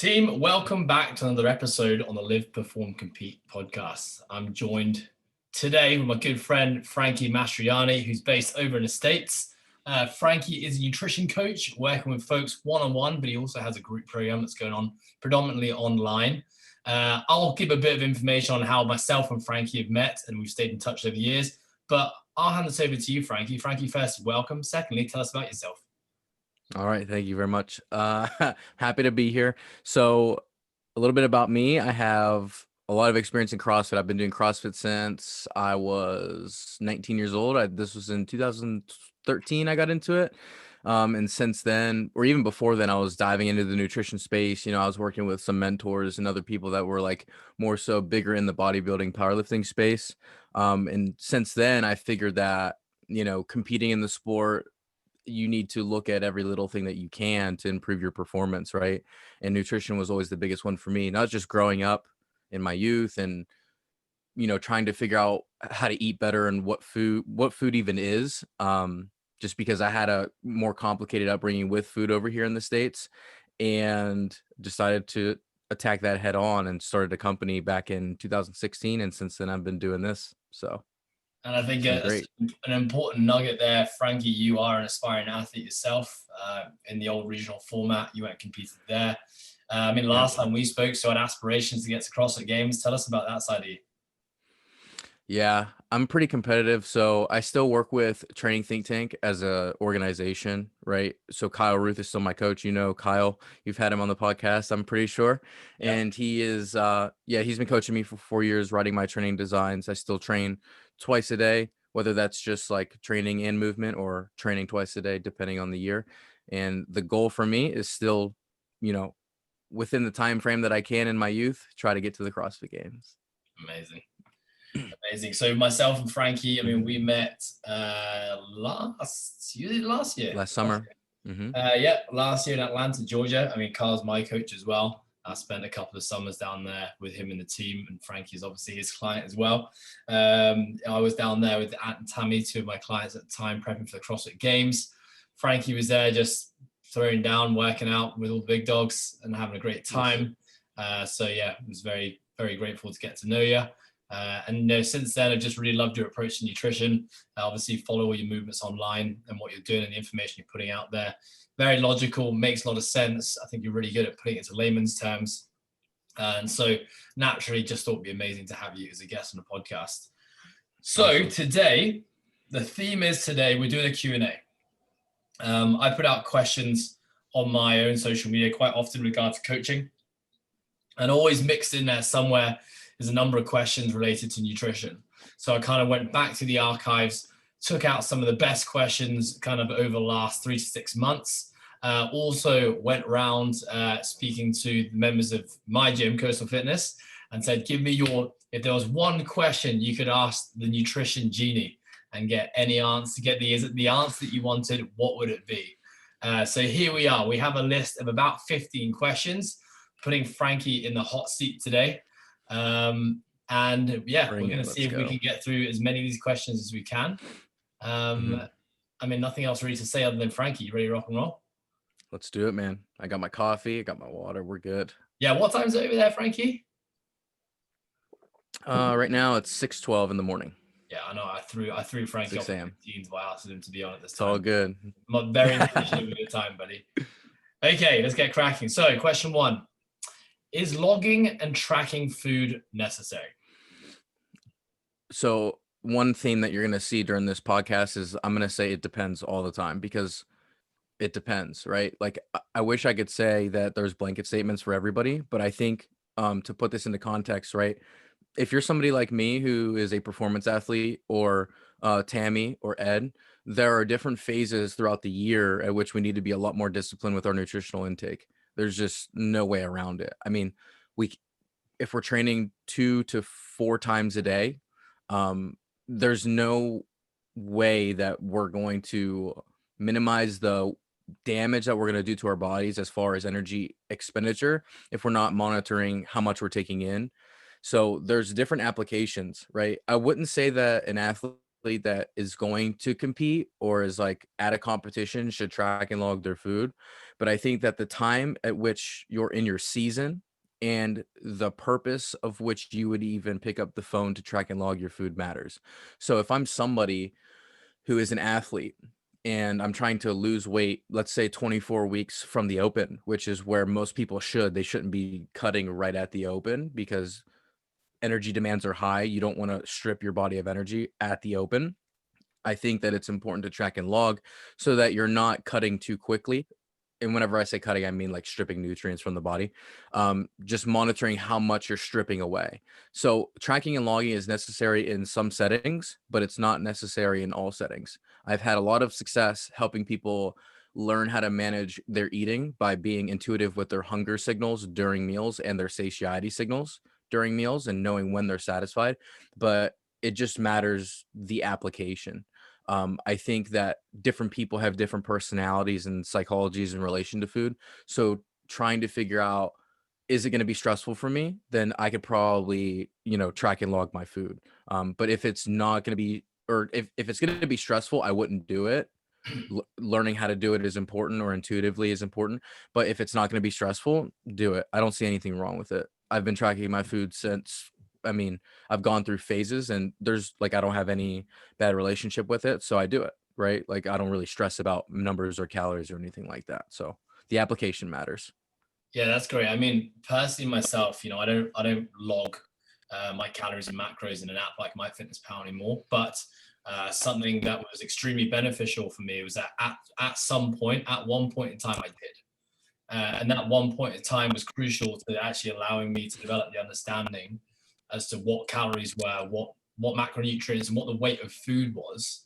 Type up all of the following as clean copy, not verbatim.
Team, welcome back to another episode on the Live, Perform, Compete podcast. I'm joined today with my good friend, Frankie Mastroianni, who's based over in the States. Frankie is a nutrition coach working with folks one-on-one, but he also has a group program that's going on predominantly online. I'll give a bit of information on how myself and Frankie have met and we've stayed in touch over the years, but I'll hand this over to you, Frankie. Frankie, first, welcome. Secondly, tell us about yourself. All right. Thank you very much. Happy to be here. So a little bit about me. I have a lot of experience in CrossFit. I've been doing CrossFit since I was 19 years old. This was in 2013 I got into it. And since then, or even before then, I was diving into the nutrition space. I was working with some mentors and other people that were like more so bigger in the bodybuilding, powerlifting space. And since then, I figured that, competing in the sport, you need to look at every little thing that you can to improve your performance, right? And nutrition was always the biggest one for me, not just growing up in my youth and, trying to figure out how to eat better and what food even is. Just because I had a more complicated upbringing with food over here in the States and decided to attack that head on and started a company back in 2016. And since then I've been doing this. So. And I think an important nugget there, Frankie, you are an aspiring athlete yourself in the old regional format. You went and competed there. Last time we spoke, so had aspirations to get to CrossFit Games. Tell us about that side of you. Yeah, I'm pretty competitive. So I still work with Training Think Tank as a organization, right? So Kyle Ruth is still my coach. Kyle, you've had him on the podcast, I'm pretty sure. Yeah. And he is, he's been coaching me for 4 years, writing my training designs. I still train twice a day, whether that's just like training and movement or training twice a day, depending on the year. And the goal for me is still, within the time frame that I can in my youth, try to get to the CrossFit Games. Amazing. So myself and Frankie, we met last year. Last summer. Last year in Atlanta, Georgia. Carl's my coach as well. I spent a couple of summers down there with him and the team, and Frankie's obviously his client as well. I was down there with Ant and Tammy, two of my clients at the time, prepping for the CrossFit Games. Frankie was there just throwing down, working out with all the big dogs and having a great time. I was very, very grateful to get to know you. Since then, I've just really loved your approach to nutrition. Obviously, follow all your movements online and what you're doing and the information you're putting out there. Very logical, makes a lot of sense. I think you're really good at putting it into layman's terms. And so naturally, just thought it'd be amazing to have you as a guest on the podcast. So awesome. Today, the theme is we're doing a Q&A. I put out questions on my own social media quite often in regard to coaching, and always mixed in there somewhere is a number of questions related to nutrition. So I kind of went back to the archives, took out some of the best questions kind of over the last 3 to 6 months. Also went around speaking to the members of my gym, Coastal Fitness, and said, give me if there was one question you could ask the nutrition genie and get any answer, the answer that you wanted, what would it be? So here we are. We have a list of about 15 questions, putting Frankie in the hot seat today. We're going to see if we can get through as many of these questions as we can. Nothing else really to say other than Frankie, you ready to rock and roll? Let's do it, man. I got my coffee, I got my water. We're good. Yeah. What time is it over there, Frankie? Right now it's 6:12 in the morning. Yeah, I know. I threw Frankie off the teens by asking him to be on at this time. It's all good. I'm very appreciative of your time, buddy. Okay, let's get cracking. So question 1. Is logging and tracking food necessary? So one theme that you're going to see during this podcast is I'm going to say it depends all the time, because it depends, right? Like I wish I could say that there's blanket statements for everybody, but I think to put this into context, right? If you're somebody like me who is a performance athlete, or Tammy or Ed, there are different phases throughout the year at which we need to be a lot more disciplined with our nutritional intake. There's just no way around it. If we're training 2 to 4 times a day, there's no way that we're going to minimize the damage that we're going to do to our bodies as far as energy expenditure if we're not monitoring how much we're taking in. So there's different applications, right? I wouldn't say that an athlete that is going to compete or is like at a competition should track and log their food. But I think that the time at which you're in your season and the purpose of which you would even pick up the phone to track and log your food matters. So if I'm somebody who is an athlete and I'm trying to lose weight, let's say 24 weeks from the open, which is where most people should, they shouldn't be cutting right at the open because energy demands are high. You don't want to strip your body of energy at the open. I think that it's important to track and log so that you're not cutting too quickly. And whenever I say cutting, I mean like stripping nutrients from the body. Just monitoring how much you're stripping away. So tracking and logging is necessary in some settings, but it's not necessary in all settings. I've had a lot of success helping people learn how to manage their eating by being intuitive with their hunger signals during meals and their satiety signals during meals and knowing when they're satisfied. But it just matters the application. I think that different people have different personalities and psychologies in relation to food. So trying to figure out, is it going to be stressful for me? Then I could probably, track and log my food. But if it's not going to be, or if it's going to be stressful, I wouldn't do it. Learning how to do it is important, or intuitively is important. But if it's not going to be stressful, do it. I don't see anything wrong with it. I've been tracking my food since, I mean, I've gone through phases and there's like, I don't have any bad relationship with it. So I do it, right? Like I don't really stress about numbers or calories or anything like that. So the application matters. Yeah, that's great. I mean, personally myself, I don't log my calories and macros in an app like MyFitnessPal anymore. But something that was extremely beneficial for me was that at one point in time, I did. And that one point in time was crucial to actually allowing me to develop the understanding as to what calories were, what macronutrients, and what the weight of food was.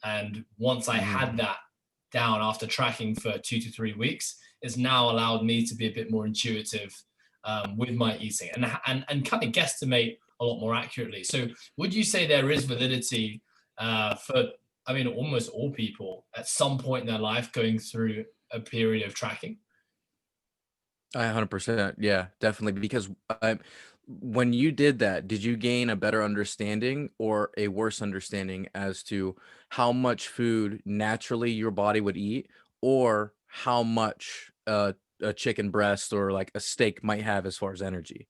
And once I had that down after tracking for 2 to 3 weeks, it's now allowed me to be a bit more intuitive with my eating and kind of guesstimate a lot more accurately. So would you say there is validity for, I mean, almost all people at some point in their life going through a period of tracking? 100%. Yeah, definitely. Because when you did that, did you gain a better understanding or a worse understanding as to how much food naturally your body would eat, or how much a chicken breast or like a steak might have as far as energy?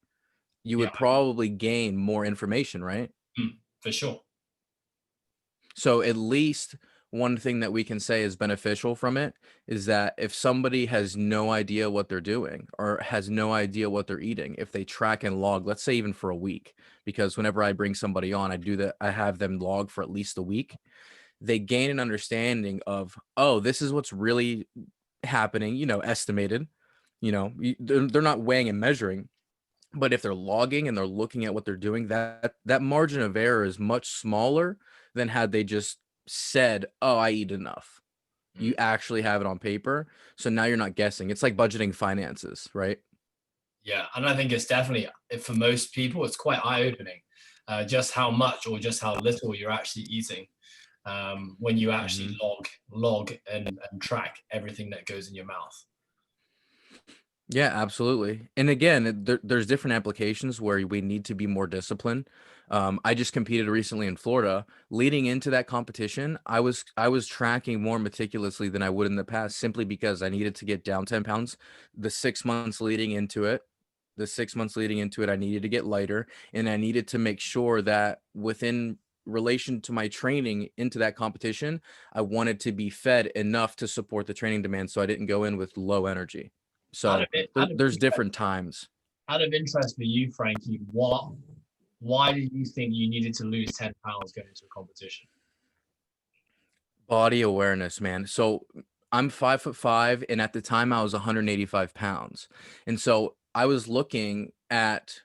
You Yeah, would probably gain more information, right? for sure. So at least one thing that we can say is beneficial from it is that if somebody has no idea what they're doing or has no idea what they're eating, if they track and log, let's say even for a week, because whenever I bring somebody on, I do that, I have them log for at least a week. They gain an understanding of, oh, this is what's really happening, estimated, they're not weighing and measuring. But if they're logging and they're looking at what they're doing, that margin of error is much smaller than had they just said, "Oh, I eat enough." Mm. You actually have it on paper, so now you're not guessing. It's like budgeting finances, right? Yeah, and I think it's definitely, for most people, it's quite eye-opening, just how much or just how little you're actually eating when you actually Mhm. log and track everything that goes in your mouth. Yeah, absolutely. And again, there's different applications where we need to be more disciplined. I just competed recently in Florida. Leading into that competition, I was tracking more meticulously than I would in the past, simply because I needed to get down 10 pounds. The 6 months leading into it, I needed to get lighter, and I needed to make sure that within relation to my training into that competition, I wanted to be fed enough to support the training demand, so I didn't go in with low energy. Out of So it, there's different times. out of interest for you, Frankie, why did you think you needed to lose 10 pounds going into a competition? Body awareness, man. So I'm 5'5", and at the time I was 185 pounds. And so I was looking at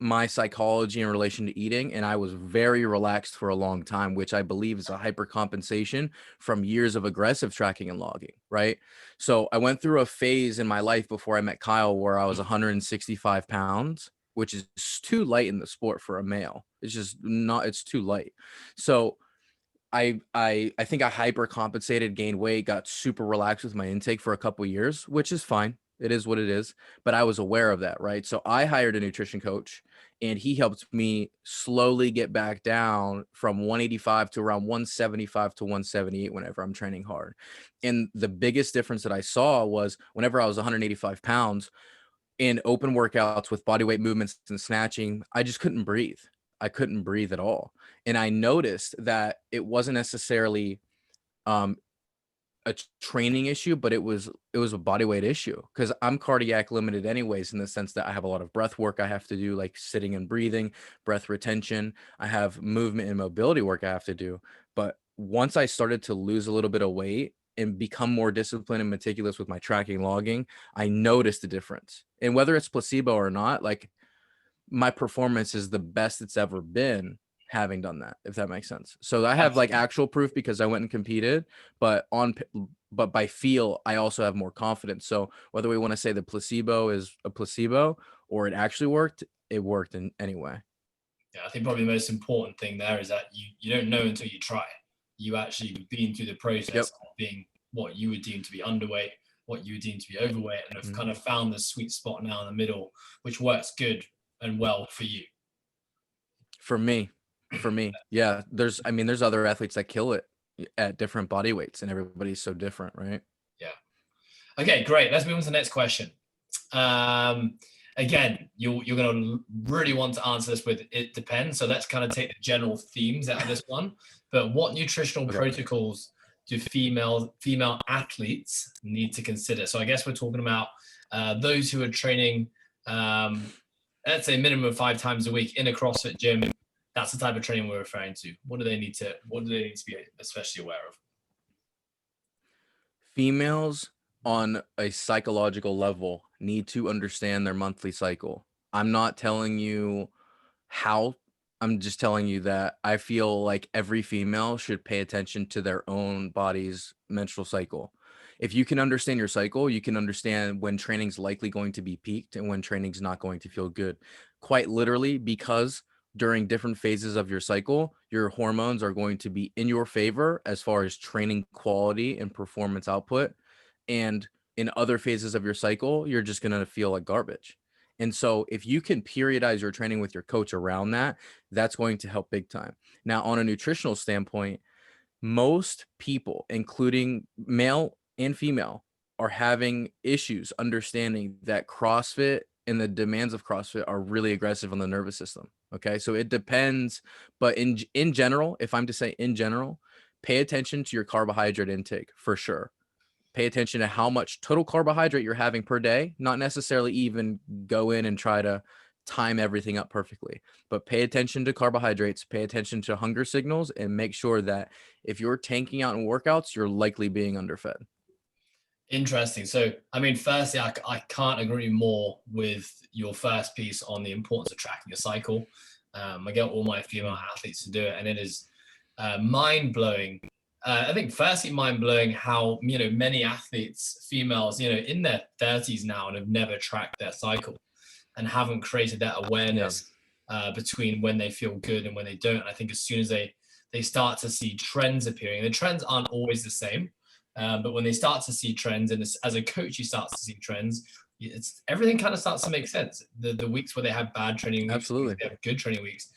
my psychology in relation to eating, and I was very relaxed for a long time, which I believe is a hypercompensation from years of aggressive tracking and logging, right? So I went through a phase in my life before I met Kyle where I was 165 pounds, which is too light in the sport for a male. It's just not, it's too light. So I think I hyper compensated, gained weight, got super relaxed with my intake for a couple years, which is fine. It is what it is. But I was aware of that, right? So I hired a nutrition coach, and he helped me slowly get back down from 185 to around 175 to 178 whenever I'm training hard. And the biggest difference that I saw was whenever I was 185 pounds in open workouts with body weight movements and snatching, I just couldn't breathe. I couldn't breathe at all. And I noticed that it wasn't necessarily um, a training issue, but it was a body weight issue because I'm cardiac limited anyways, in the sense that I have a lot of breath work I have to do, like sitting and breathing, breath retention. I have movement and mobility work I have to do. But once I started to lose a little bit of weight and become more disciplined and meticulous with my tracking logging, I noticed the difference. And whether it's placebo or not, like my performance is the best it's ever been having done that, if that makes sense. So I have like actual proof because I went and competed, but by feel, I also have more confidence. So whether we want to say the placebo is a placebo or it actually worked, it worked in anyway. Yeah, I think probably the most important thing there is that you don't know until you try. You actually been through the process of being what you would deem to be underweight, what you would deem to be overweight, and have kind of found the sweet spot now in the middle, which works good and well for you. For me, yeah. There's other athletes that kill it at different body weights, and everybody's so different, right? Yeah. Okay, great. Let's move on to the next question. Again, you're going to really want to answer this with it depends. So let's kind of take the general themes out of this one. But what nutritional protocols do female athletes need to consider? So I guess we're talking about those who are training, let's say minimum of 5 times a week in a CrossFit gym. That's the type of training we're referring to. What do they need to be especially aware of? Females on a psychological level need to understand their monthly cycle. I'm not telling you how, I'm just telling you that I feel like every female should pay attention to their own body's menstrual cycle. If you can understand your cycle, you can understand when training's likely going to be peaked and when training's not going to feel good. Quite literally, because during different phases of your cycle, your hormones are going to be in your favor as far as training quality and performance output. And in other phases of your cycle, you're just going to feel like garbage. And so if you can periodize your training with your coach around that, that's going to help big time. Now, on a nutritional standpoint, most people, including male and female, are having issues understanding that CrossFit and the demands of CrossFit are really aggressive on the nervous system. Okay. So it depends. But in general, if I'm to say in general, pay attention to your carbohydrate intake for sure. Pay attention to how much total carbohydrate you're having per day, not necessarily even go in and try to time everything up perfectly, but pay attention to carbohydrates, pay attention to hunger signals, and make sure that if you're tanking out in workouts, you're likely being underfed. Interesting. So, I mean, firstly, I can't agree more with your first piece on the importance of tracking your cycle. I get all my female athletes to do it, and it is mind-blowing. I think firstly, mind-blowing how, many athletes, females, in their 30s now and have never tracked their cycle and haven't created that awareness between when they feel good and when they don't. I think as soon as they start to see trends appearing, the trends aren't always the same. But when they start to see trends, and as a coach, you start to see trends, everything kind of starts to make sense. The weeks where they have bad training weeks, absolutely, they have good training weeks.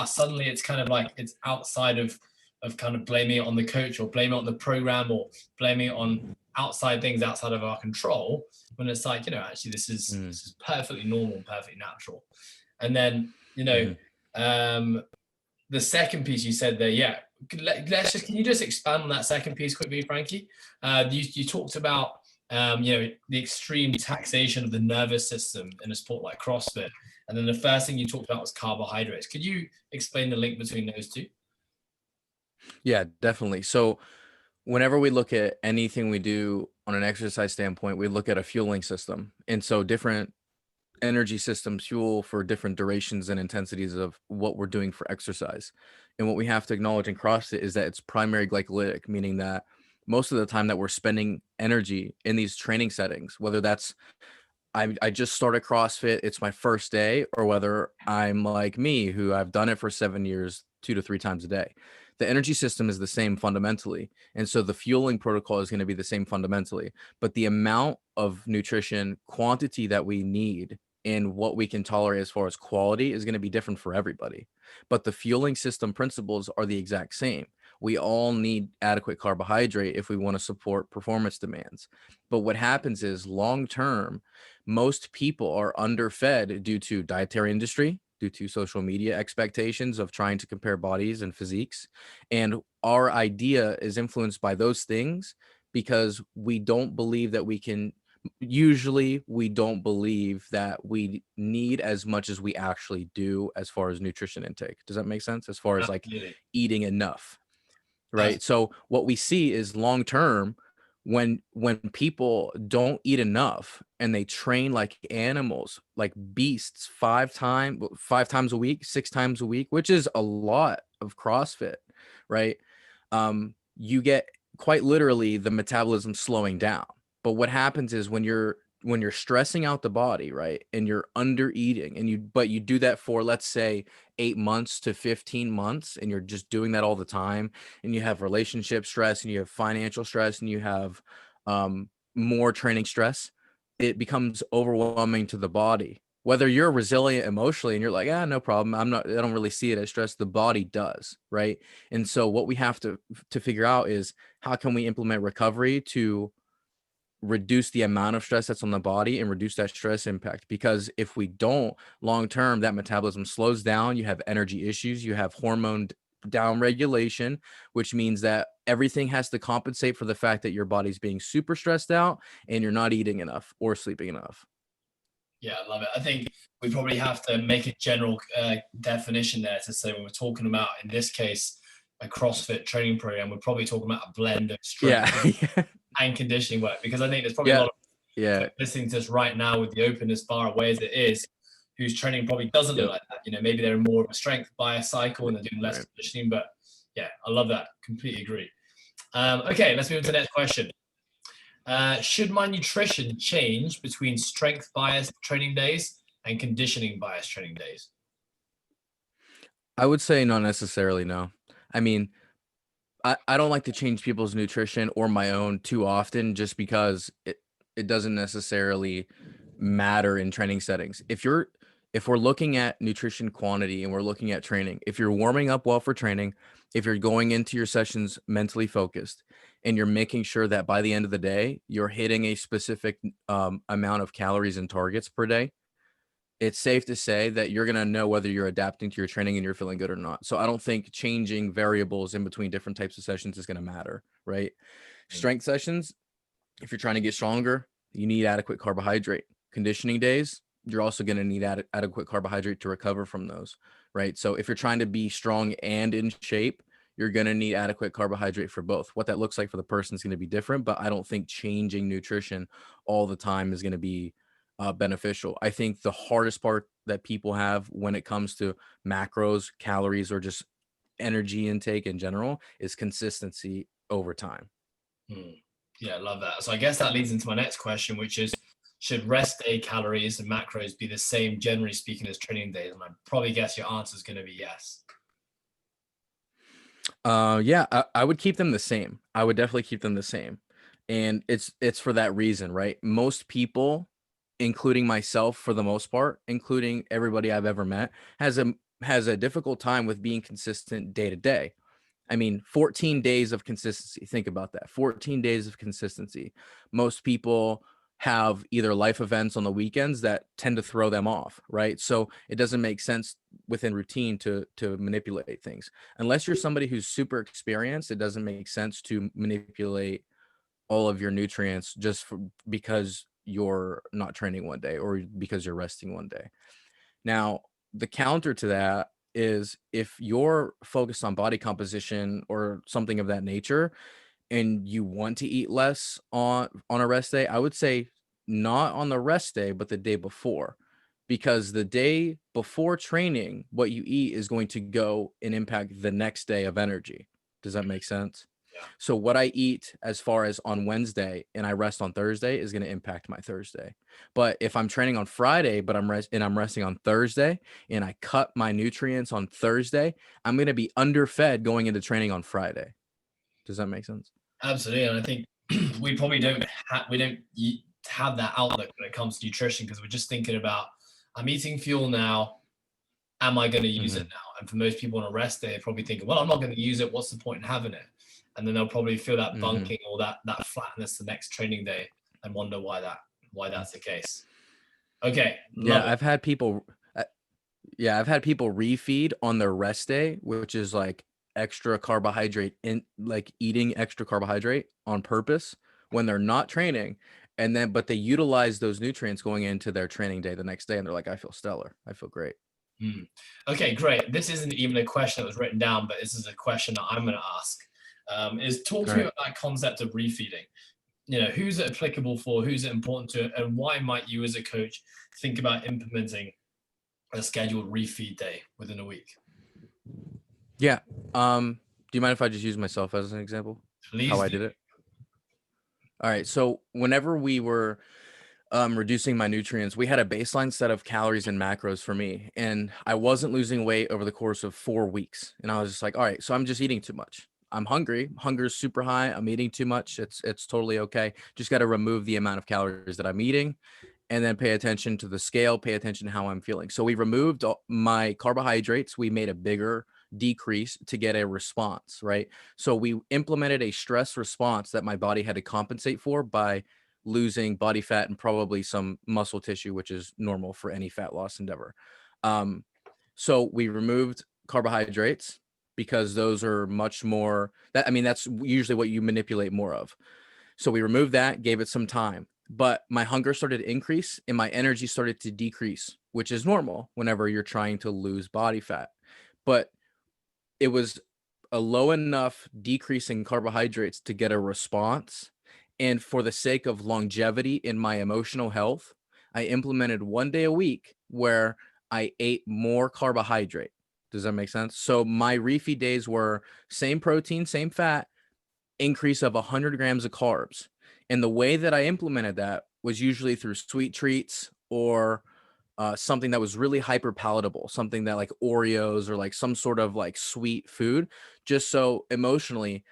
Suddenly it's kind of like it's outside of kind of blaming it on the coach or blaming it on the program or blaming it on outside things outside of our control. When it's like, actually this is perfectly normal, perfectly natural. And then, the second piece you said there, can you just expand on that second piece quickly, Frankie? You talked about the extreme taxation of the nervous system in a sport like CrossFit, and then the first thing you talked about was carbohydrates. Could you explain the link between those two? Yeah, definitely. So whenever we look at anything we do on an exercise standpoint, we look at a fueling system, and so different energy systems fuel for different durations and intensities of what we're doing for exercise. And what we have to acknowledge in CrossFit is that it's primary glycolytic, meaning that most of the time that we're spending energy in these training settings, whether that's I just started CrossFit, it's my first day, or whether I'm like me, who I've done it for 7 years, 2 to 3 times a day. The energy system is the same fundamentally. And so the fueling protocol is going to be the same fundamentally. But the amount of nutrition quantity that we need and what we can tolerate as far as quality is going to be different for everybody. But the fueling system principles are the exact same. We all need adequate carbohydrate if we want to support performance demands. But what happens is long term, most people are underfed due to dietary industry, due to social media expectations of trying to compare bodies and physiques. And our idea is influenced by those things because we don't believe that we can, usually we don't believe that we need as much as we actually do as far as nutrition intake. Does that make sense? As far as like Absolutely. eating enough, That's right? So what we see is long term, when people don't eat enough and they train like animals, like beasts, five times a week, 6 times a week, which is a lot of CrossFit, right? You get quite literally the metabolism slowing down. But what happens is when you're stressing out the body, right, and you're under eating, and you do that for, let's say, 8 months to 15 months, and you're just doing that all the time, and you have relationship stress, and you have financial stress, and you have more training stress, it becomes overwhelming to the body. Whether you're resilient emotionally and you're like, no problem, I don't really see it as stress, the body does, right? And so what we have to figure out is how can we implement recovery to reduce the amount of stress that's on the body and reduce that stress impact. Because if we don't, long term, that metabolism slows down, you have energy issues, you have hormone down regulation, which means that everything has to compensate for the fact that your body's being super stressed out and you're not eating enough or sleeping enough. Yeah, I love it. I think we probably have to make a general definition there to say when we're talking about, in this case, a CrossFit training program, we're probably talking about a blend of strength Yeah. and conditioning work, because I think there's probably a Yeah. lot of Yeah. listening to us right now with the open as far away as it is, whose training probably doesn't look Yep. like that. You know, maybe they're more of a strength bias cycle and they're doing less Right. conditioning, but yeah, I love that. Completely agree. Okay, let's move on to the next question. Should my nutrition change between strength bias training days and conditioning bias training days? I would say not necessarily, no. I mean, I don't like to change people's nutrition or my own too often just because it doesn't necessarily matter in training settings. If we're looking at nutrition quantity and we're looking at training, if you're warming up well for training, if you're going into your sessions mentally focused and you're making sure that by the end of the day, you're hitting a specific amount of calories and targets per day, it's safe to say that you're going to know whether you're adapting to your training and you're feeling good or not. So I don't think changing variables in between different types of sessions is going to matter, right? Strength sessions, if you're trying to get stronger, you need adequate carbohydrate. Conditioning days, you're also going to need adequate carbohydrate to recover from those, right? So if you're trying to be strong and in shape, you're going to need adequate carbohydrate for both. What that looks like for the person is going to be different, but I don't think changing nutrition all the time is going to be beneficial. I think the hardest part that people have when it comes to macros, calories, or just energy intake in general is consistency over time. Yeah, I love that. So I guess that leads into my next question, which is, should rest day calories and macros be the same, generally speaking, as training days? And I probably guess your answer is going to be yes. Yeah, I would keep them the same. I would definitely keep them the same. And it's for that reason, right? Most people, including myself for the most part, including everybody I've ever met, has a difficult time with being consistent day to day. I mean, 14 days of consistency. Think about that. 14 days of consistency. Most people have either life events on the weekends that tend to throw them off, right? So it doesn't make sense within routine to manipulate things. Unless you're somebody who's super experienced, it doesn't make sense to manipulate all of your nutrients because you're not training one day or because you're resting one day. Now, the counter to that is if you're focused on body composition or something of that nature and you want to eat less on a rest day, I would say not on the rest day, but the day before. Because the day before training, what you eat is going to go and impact the next day of energy. Does that make sense? Yeah. So what I eat as far as on Wednesday and I rest on Thursday is going to impact my Thursday. But if I'm training on Friday, but I'm resting on Thursday and I cut my nutrients on Thursday, I'm going to be underfed going into training on Friday. Does that make sense? Absolutely. And I think we probably don't have that outlook when it comes to nutrition, because we're just thinking about, I'm eating fuel now. Am I going to use it now? And for most people on a rest day, they're probably thinking, well, I'm not going to use it. What's the point in having it? And then they'll probably feel that bunking or that flatness the next training day and wonder why that's the case. Okay. Yeah, I've had people refeed on their rest day, which is like extra carbohydrate in like eating extra carbohydrate on purpose when they're not training. And then, but they utilize those nutrients going into their training day the next day. And they're like, I feel stellar. I feel great. Okay, great. This isn't even a question that was written down, but this is a question that I'm going to ask. Is talk to me about that concept of refeeding. Who's it applicable for? Who's it important to? And why might you as a coach think about implementing a scheduled refeed day within a week? Yeah. Do you mind if I just use myself as an example? Please How I did it? All right. So whenever we were reducing my nutrients, we had a baseline set of calories and macros for me, and I wasn't losing weight over the course of 4 weeks. And I was just like, all right, so I'm just eating too much. I'm hungry. Hunger's super high. I'm eating too much. It's totally okay. Just got to remove the amount of calories that I'm eating, and then pay attention to the scale, pay attention to how I'm feeling. So we removed my carbohydrates. We made a bigger decrease to get a response, right? So we implemented a stress response that my body had to compensate for by losing body fat and probably some muscle tissue, which is normal for any fat loss endeavor. So we removed carbohydrates because those are much more that's usually what you manipulate more of. So we removed that, gave it some time, but my hunger started to increase and my energy started to decrease, which is normal whenever you're trying to lose body fat. But it was a low enough decrease in carbohydrates to get a response. And for the sake of longevity in my emotional health, I implemented 1 day a week where I ate more carbohydrate. Does that make sense? So my refeed days were same protein, same fat, increase of 100 grams of carbs. And the way that I implemented that was usually through sweet treats or something that was really hyper palatable, something that like Oreos or like some sort of like sweet food, just so emotionally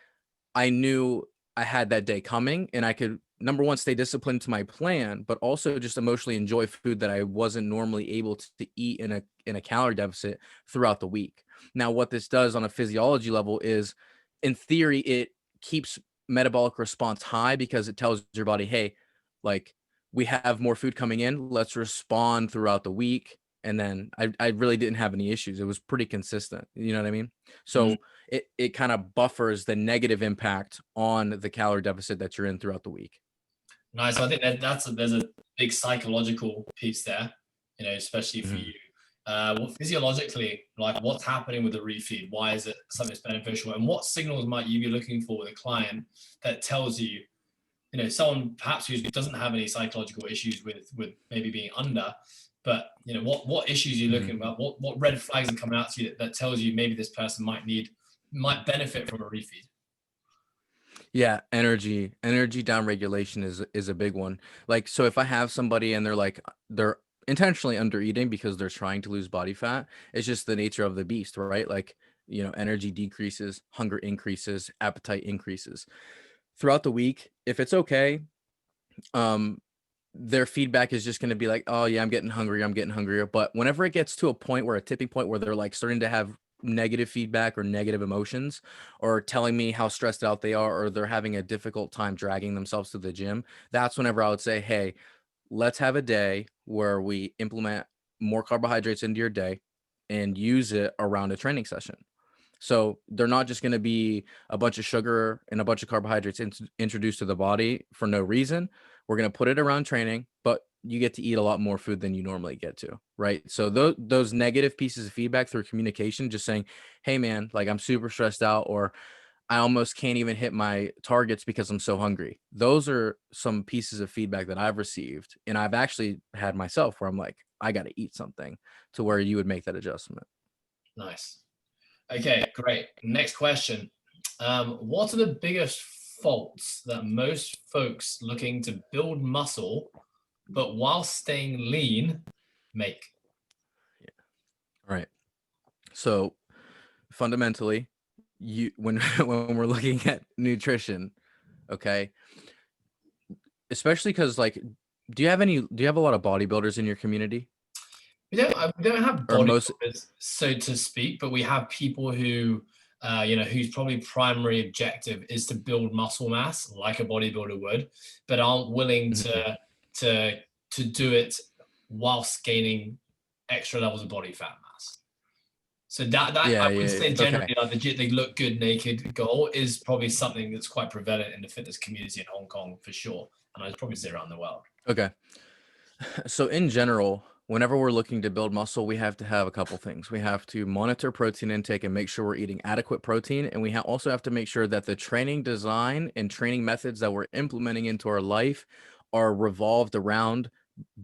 I knew I had that day coming and I could, number one, stay disciplined to my plan, but also just emotionally enjoy food that I wasn't normally able to eat in a calorie deficit throughout the week. Now, what this does on a physiology level is, in theory, it keeps metabolic response high because it tells your body, hey, like we have more food coming in, let's respond throughout the week. And then I really didn't have any issues. It was pretty consistent. You know what I mean? So it kind of buffers the negative impact on the calorie deficit that you're in throughout the week. Nice. I think there's a big psychological piece there, especially for you. Physiologically, like what's happening with the refeed? Why is it something that's beneficial? And what signals might you be looking for with a client that tells you, someone perhaps who doesn't have any psychological issues with maybe being under, but what issues are you looking about? What red flags are coming out to you that tells you maybe this person might benefit from a refeed? Yeah, energy down regulation is a big one. Like, so if I have somebody and they're intentionally under eating because they're trying to lose body fat, it's just the nature of the beast, right? Like, energy decreases, hunger increases, appetite increases throughout the week. If it's okay, their feedback is just going to be like, oh yeah, I'm getting hungrier. But whenever it gets to a tipping point where they're like starting to have negative feedback or negative emotions or telling me how stressed out they are, or they're having a difficult time dragging themselves to the gym, that's whenever I would say, hey, let's have a day where we implement more carbohydrates into your day and use it around a training session. So they're not just going to be a bunch of sugar and a bunch of carbohydrates introduced to the body for no reason. We're going to put it around training, but you get to eat a lot more food than you normally get to, right? So those negative pieces of feedback through communication, just saying, hey man, like I'm super stressed out, or I almost can't even hit my targets because I'm so hungry. Those are some pieces of feedback that I've received. And I've actually had myself where I'm like, I got to eat something, to where you would make that adjustment. Nice. Okay, great. Next question. What are the biggest faults that most folks looking to build muscle, but while staying lean, make? All right. So fundamentally, when when we're looking at nutrition, okay, especially because like, do you have a lot of bodybuilders in your community? We don't have Or most bodybuilders, so to speak, but we have people who, whose probably primary objective is to build muscle mass, like a bodybuilder would, but aren't willing Mhm. to do it whilst gaining extra levels of body fat mass. So that I would Yeah, say okay. generally, like they look good naked goal is probably something that's quite prevalent in the fitness community in Hong Kong for sure, and I'd probably say around the world. Okay. So in general, whenever we're looking to build muscle, we have to have a couple things. We have to monitor protein intake and make sure we're eating adequate protein. And we also have to make sure that the training design and training methods that we're implementing into our life are revolved around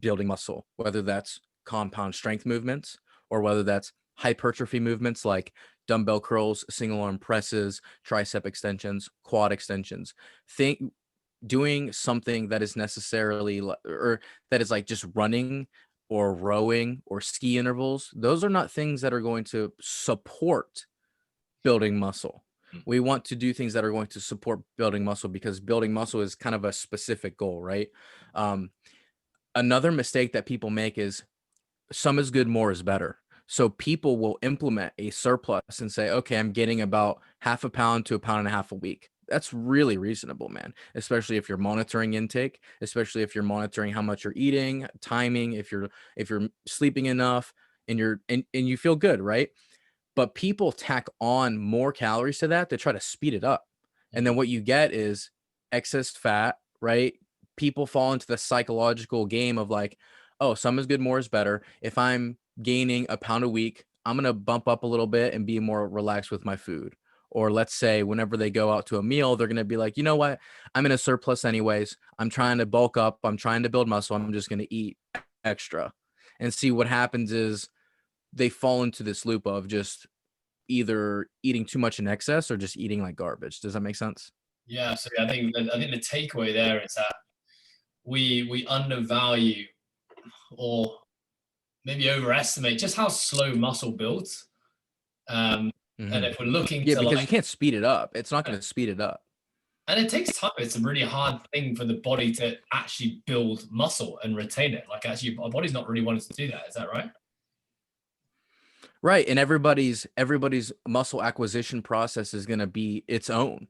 building muscle, whether that's compound strength movements or whether that's hypertrophy movements like dumbbell curls, single arm presses, tricep extensions, quad extensions. Doing something that is necessarily or that is like just running or rowing or ski intervals, those are not things that are going to support building muscle. We want to do things that are going to support building muscle because building muscle is kind of a specific goal, right? Another mistake that people make is some is good, more is better. So people will implement a surplus and say, okay, I'm getting about half a pound to a pound and a half a week. That's really reasonable, man, especially if you're monitoring intake, especially if you're monitoring how much you're eating, timing, if you're sleeping enough and and you feel good, right? But people tack on more calories to that to try to speed it up. And then what you get is excess fat, right? People fall into the psychological game of like, oh, some is good, more is better. If I'm gaining a pound a week, I'm going to bump up a little bit and be more relaxed with my food. Or let's say whenever they go out to a meal, they're going to be like, you know what? I'm in a surplus anyways. I'm trying to bulk up. I'm trying to build muscle. I'm just going to eat extra. And see what happens is they fall into this loop of just either eating too much in excess or just eating like garbage. Does that make sense? Yeah, so I think the takeaway there is that we undervalue or maybe overestimate just how slow muscle builds. And if we're looking Yeah, to because you like, can't speed it up. It's not going to speed it up. and it takes time. It's a really hard thing for the body to actually build muscle and retain it. Like actually, our body's not really wanting to do that. Is that right? Right. And everybody's muscle acquisition process is going to be its own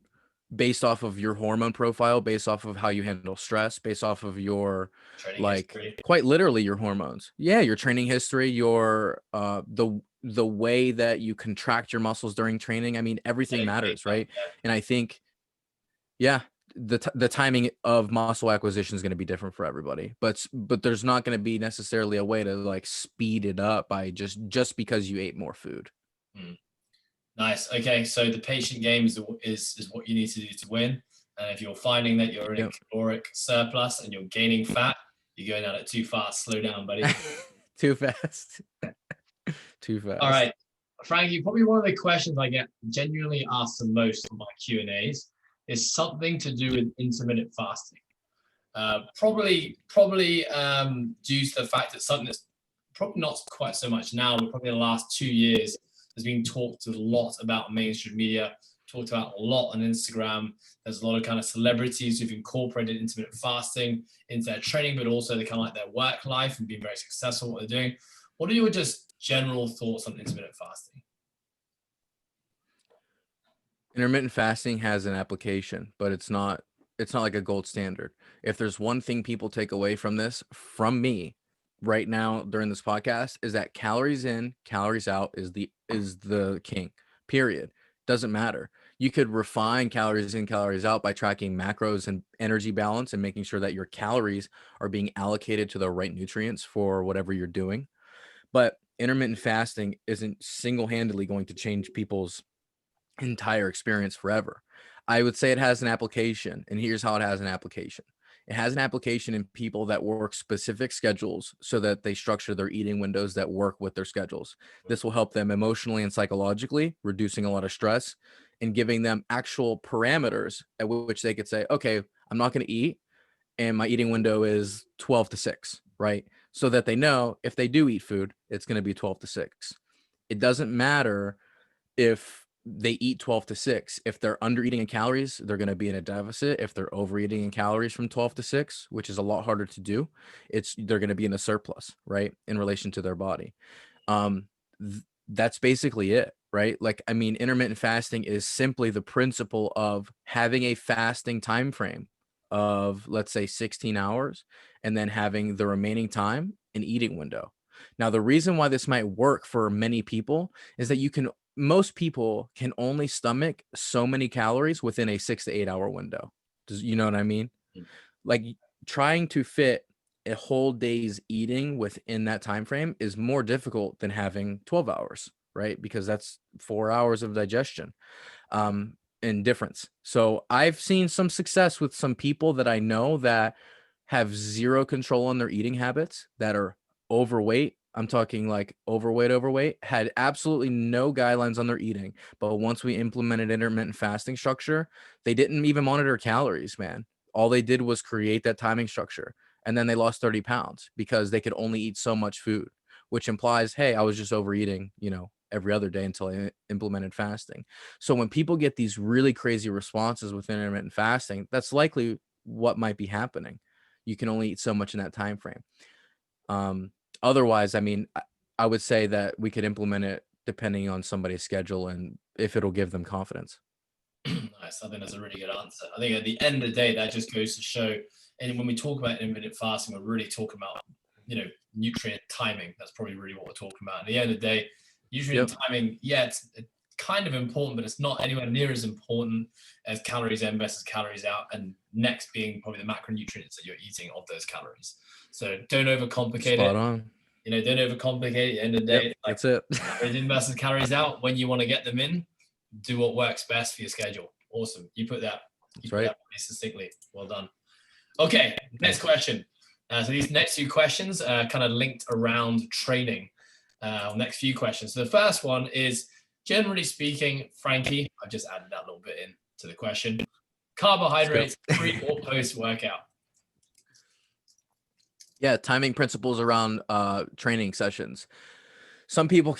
based off of your hormone profile, based off of how you handle stress, based off of your Training like history. quite literally your hormones. Yeah, your training history, your the way that you contract your muscles during training. I mean, everything matters, right? And I think yeah, the timing of muscle acquisition is going to be different for everybody, but there's not going to be necessarily a way to like speed it up by just because you ate more food. Nice. Okay, so the patient game is what you need to do to win. And if you're finding that you're in a caloric surplus and you're gaining fat, you're going at it too fast. Slow down, buddy. Too fast. Too fast. All right, Frankie, probably one of the questions I get genuinely asked the most on my Q&As is something to do with intermittent fasting. Probably due to the fact that something that's probably not quite so much now, but probably in the last 2 years has been talked a lot about mainstream media, talked about a lot on Instagram. There's a lot of kind of celebrities who've incorporated intermittent fasting into their training, but also they kind of like their work life and being very successful at what they're doing. What are your just general thoughts on intermittent fasting? Intermittent fasting has an application, but it's not like a gold standard. If there's one thing people take away from this, from me right now during this podcast, is that calories in, calories out is the king. Period. Doesn't matter. You could refine calories in, calories out by tracking macros and energy balance and making sure that your calories are being allocated to the right nutrients for whatever you're doing. But intermittent fasting isn't single-handedly going to change people's entire experience forever. I would say it has an application, and here's how it has an application. It has an application in people that work specific schedules so that they structure their eating windows that work with their schedules. This will help them emotionally and psychologically, reducing a lot of stress and giving them actual parameters at which they could say, okay, I'm not going to eat, and my eating window is 12 to 6, right? So that they know if they do eat food, it's going to be 12 to 6. It doesn't matter if they eat 12 to 6. If they're under eating in calories, they're going to be in a deficit. If they're overeating in calories from 12 to 6, which is a lot harder to do, they're going to be in a surplus, right, in relation to their body. That's basically it, right? Like, I mean, intermittent fasting is simply the principle of having a fasting time frame of, let's say, 16 hours, and then having the remaining time an eating window. Now, the reason why this might work for many people is that most people can only stomach so many calories within a 6 to 8 hour window. You know what I mean? Like, trying to fit a whole day's eating within that time frame is more difficult than having 12 hours, right? Because that's 4 hours of digestion and difference. So I've seen some success with some people that I know that have zero control on their eating habits, that are overweight. I'm talking like overweight, had absolutely no guidelines on their eating. But once we implemented intermittent fasting structure, they didn't even monitor calories, man. All they did was create that timing structure. And then they lost 30 pounds because they could only eat so much food, which implies, hey, I was just overeating, every other day until I implemented fasting. So when people get these really crazy responses with intermittent fasting, that's likely what might be happening. You can only eat so much in that time frame. Otherwise, I mean, I would say that we could implement it depending on somebody's schedule and if it'll give them confidence. Nice. I think that's a really good answer. I think at the end of the day, that just goes to show, and when we talk about intermittent fasting, we're really talking about, nutrient timing. That's probably really what we're talking about. At the end of the day, nutrient timing, it's kind of important, but it's not anywhere near as important as calories in versus calories out, and next being probably the macronutrients that you're eating of those calories. So don't overcomplicate Spot it. on. Don't overcomplicate it. At the end of the day, that's it. Calories in versus calories out. When you want to get them in, do what works best for your schedule. Awesome. You put that. That pretty succinctly. Well done. Okay, next question. So these next few questions are kind of linked around training. Next few questions. So the first one is, generally speaking, Frankie, I've just added that little bit in to the question. Carbohydrates pre or post workout? Yeah, timing principles around training sessions. Some people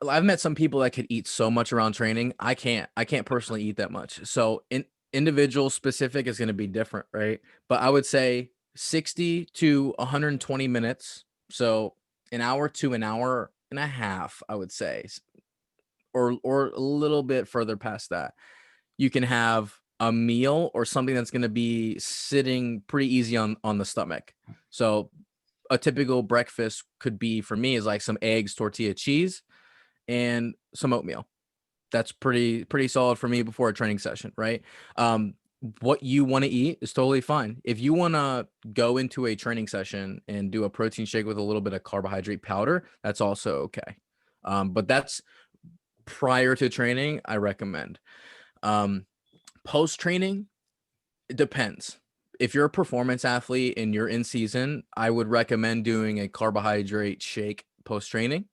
I've met some people that could eat so much around training. I can't personally eat that much. So individual specific is going to be different, right? But I would say 60 to 120 minutes. So an hour to an hour and a half, I would say, or a little bit further past that. You can have a meal or something that's going to be sitting pretty easy on the stomach. So a typical breakfast could be, for me, is like some eggs, tortilla, cheese, and some oatmeal. That's pretty solid for me before a training session, right? What you want to eat is totally fine. If you want to go into a training session and do a protein shake with a little bit of carbohydrate powder, that's also okay. But that's prior to training, I recommend. Post-training, it depends. If you're a performance athlete and you're in season, I would recommend doing a carbohydrate shake post-training,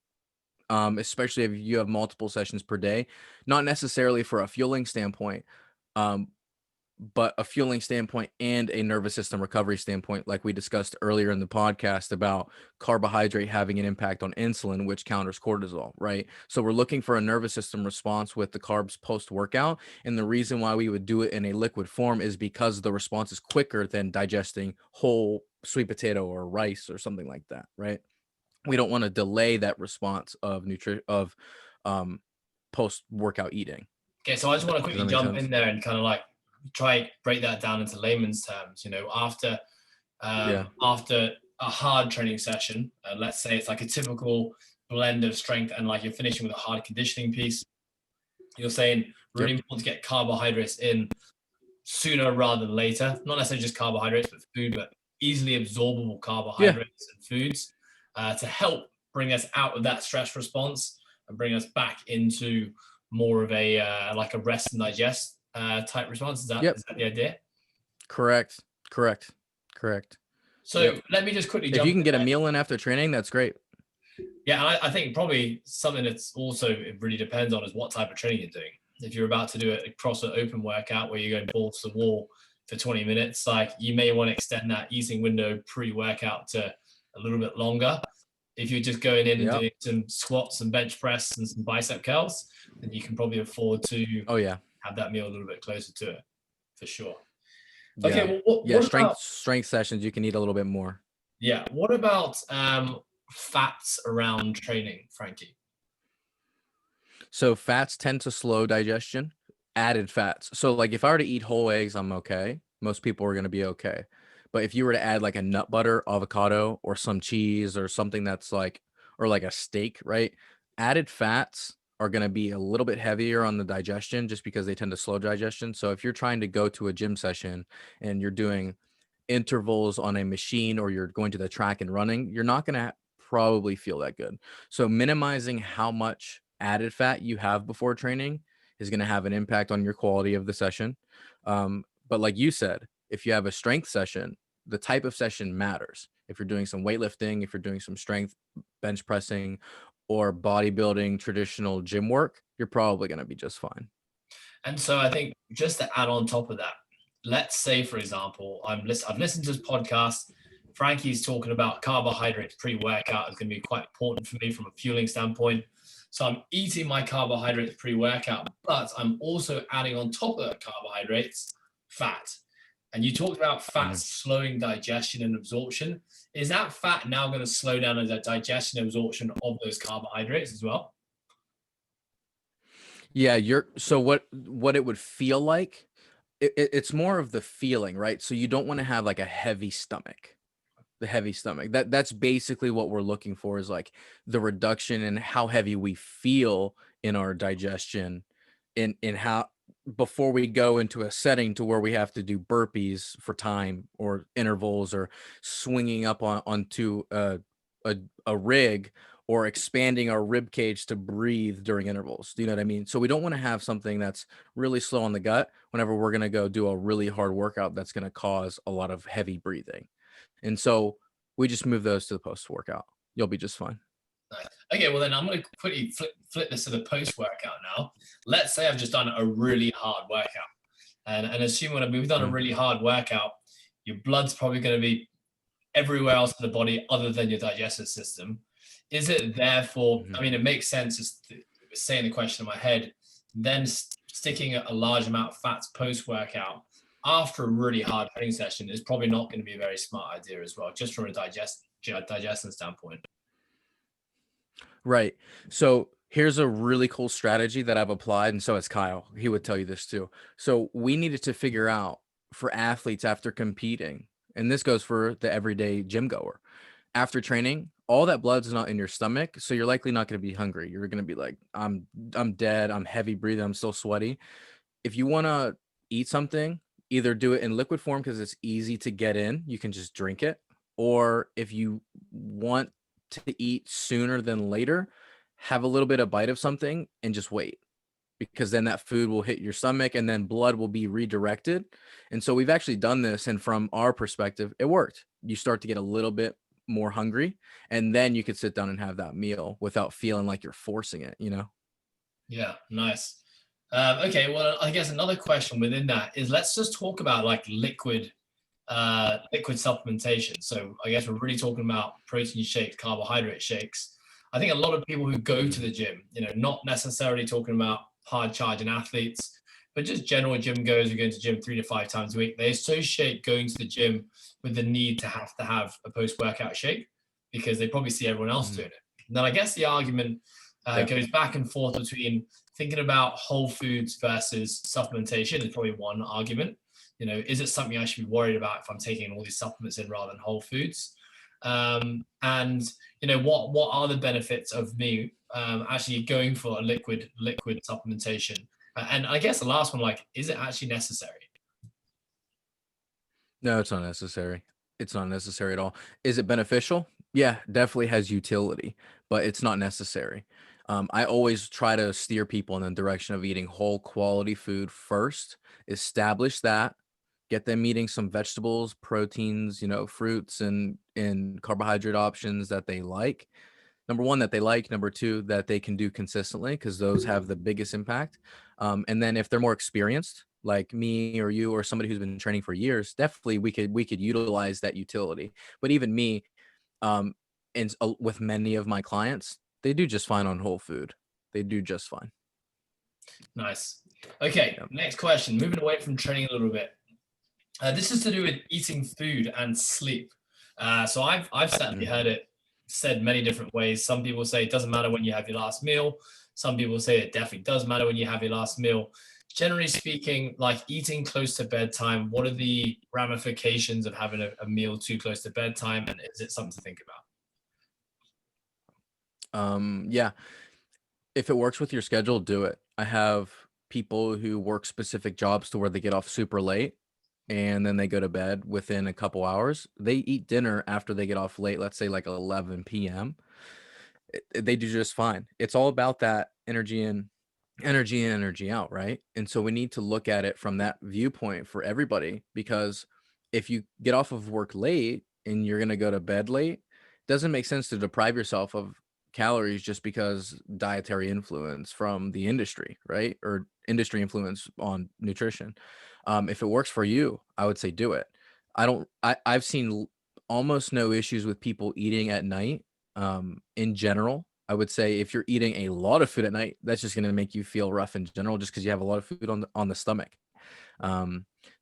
especially if you have multiple sessions per day. Not necessarily for a fueling standpoint, but a fueling standpoint and a nervous system recovery standpoint, like we discussed earlier in the podcast about carbohydrate having an impact on insulin, which counters cortisol, right? So we're looking for a nervous system response with the carbs post-workout. And the reason why we would do it in a liquid form is because the response is quicker than digesting whole sweet potato or rice or something like that, right? We don't want to delay that response of post-workout eating. Okay, so I just want to quickly jump in there and kind of like try break that down into layman's terms. After a hard training session, let's say it's like a typical blend of strength and like you're finishing with a hard conditioning piece, you're saying really important to get carbohydrates in sooner rather than later. Not necessarily just carbohydrates, but food, but easily absorbable carbohydrates and foods to help bring us out of that stress response and bring us back into more of a like a rest and digest type response. Is that the idea? Correct. So let me just quickly jump. If you can get a meal in after training, that's great. Yeah, and I think probably something that's also, it really depends on is what type of training you're doing. if you're about to do a CrossFit open workout where you're going balls to the wall for 20 minutes, like you may want to extend that eating window pre-workout to a little bit longer. If you're just going in and doing some squats and bench press and some bicep curls, then you can probably afford to have that meal a little bit closer to it, for sure. Okay, well, strength sessions, you can eat a little bit more. Yeah, what about fats around training, Frankie? So fats tend to slow digestion, added fats. So like if I were to eat whole eggs, I'm okay. Most people are going to be okay. But if you were to add like a nut butter, avocado, or some cheese or something that's like, or like a steak, right? Added fats are going to be a little bit heavier on the digestion just because they tend to slow digestion. So if you're trying to go to a gym session and you're doing intervals on a machine or you're going to the track and running, you're not going to probably feel that good. So minimizing how much added fat you have before training is going to have an impact on your quality of the session. But like you said, if you have a strength session, the type of session matters. If you're doing some weightlifting, if you're doing some strength, bench pressing, or bodybuilding, traditional gym work, you're probably going to be just fine. And so I think just to add on top of that, let's say, for example, I've listened to this podcast. Frankie's talking about carbohydrates pre-workout is going to be quite important for me from a fueling standpoint. So I'm eating my carbohydrates pre-workout, but I'm also adding on top of the carbohydrates fat. And you talked about fat slowing digestion and absorption. Is that fat now going to slow down the digestion and absorption of those carbohydrates as well? Yeah, so what it would feel like, it's more of the feeling, right? So you don't want to have like a heavy stomach. The heavy stomach. That's basically what we're looking for, is like the reduction in how heavy we feel in our digestion, in how before we go into a setting to where we have to do burpees for time or intervals or swinging up onto a rig or expanding our rib cage to breathe during intervals. Do you know what I mean? So we don't want to have something that's really slow on the gut whenever we're going to go do a really hard workout that's going to cause a lot of heavy breathing. And so we just move those to the post-workout. You'll be just fine. Nice. Okay, well then I'm going to quickly flip this to the post-workout now. Let's say I've just done a really hard workout. And assume when we've done a really hard workout, your blood's probably going to be everywhere else in the body other than your digestive system. Is it therefore, I mean, it makes sense, just saying the question in my head, then sticking a large amount of fats post-workout after a really hard training session is probably not going to be a very smart idea as well, just from a digestion standpoint. Right. So here's a really cool strategy that I've applied, and so has Kyle. He would tell you this too. So we needed to figure out for athletes after competing, and this goes for the everyday gym goer, after training, all that blood's not in your stomach, so you're likely not going to be hungry. You're going to be like, I'm dead, I'm heavy breathing, I'm still sweaty. If you want to eat something, either do it in liquid form because it's easy to get in, you can just drink it. Or if you want to eat sooner than later, have a little bit of bite of something and just wait, because then that food will hit your stomach and then blood will be redirected. And so we've actually done this, and from our perspective, it worked. You start to get a little bit more hungry, and then you could sit down and have that meal without feeling like you're forcing it, you know? Yeah, nice. Okay, well, I guess another question within that is, let's just talk about like liquid supplementation. So I guess we're really talking about protein shakes, carbohydrate shakes. I think a lot of people who go to the gym, not necessarily talking about hard charging athletes, but just general gym goers who go to the gym 3 to 5 times a week, they associate going to the gym with the need to have a post-workout shake because they probably see everyone else doing it. And then I guess the argument goes back and forth between thinking about whole foods versus supplementation is probably one argument. Is it something I should be worried about if I'm taking all these supplements in rather than whole foods? And what are the benefits of me actually going for a liquid supplementation? And I guess the last one, like, is it actually necessary? No, it's not necessary. It's not necessary at all. Is it beneficial? Yeah, definitely has utility, but it's not necessary. I always try to steer people in the direction of eating whole quality food first, establish that, get them eating some vegetables, proteins, fruits and carbohydrate options that they like. number one, that they like, number two, that they can do consistently, because those have the biggest impact. And then if they're more experienced, like me or you or somebody who's been training for years, definitely we could utilize that utility. But even me, and with many of my clients, they do just fine on whole food. They do just fine. Nice. Okay, next question. Moving away from training a little bit. This is to do with eating food and sleep. So I've certainly heard it said many different ways. Some people say it doesn't matter when you have your last meal. Some people say it definitely does matter when you have your last meal. Generally speaking, like eating close to bedtime, what are the ramifications of having a meal too close to bedtime? And is it something to think about? Yeah. If it works with your schedule, do it. I have people who work specific jobs to where they get off super late and then they go to bed within a couple hours. They eat dinner after they get off late, let's say like 11 p.m. They do just fine. It's all about that energy in, energy out, right? And so we need to look at it from that viewpoint for everybody, because if you get off of work late and you're going to go to bed late, it doesn't make sense to deprive yourself of calories just because dietary influence from the industry, right? Or industry influence on nutrition. If it works for you, I would say do it. I've seen almost no issues with people eating at night. In general, I would say if you're eating a lot of food at night, that's just going to make you feel rough in general, just because you have a lot of food on the stomach.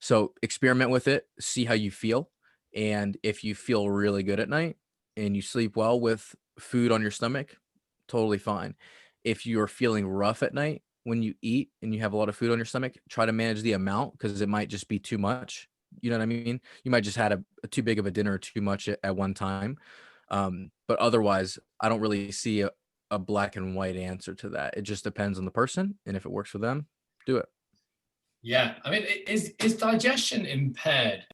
So experiment with it, see how you feel. And if you feel really good at night and you sleep well with food on your stomach, totally fine. If you're feeling rough at night when you eat and you have a lot of food on your stomach, try to manage the amount, because it might just be too much. You know what I mean? You might just had a too big of a dinner or too much at one time. But otherwise, I don't really see a black and white answer to that. It just depends on the person, and if it works for them, do it. Yeah, I mean, is digestion impaired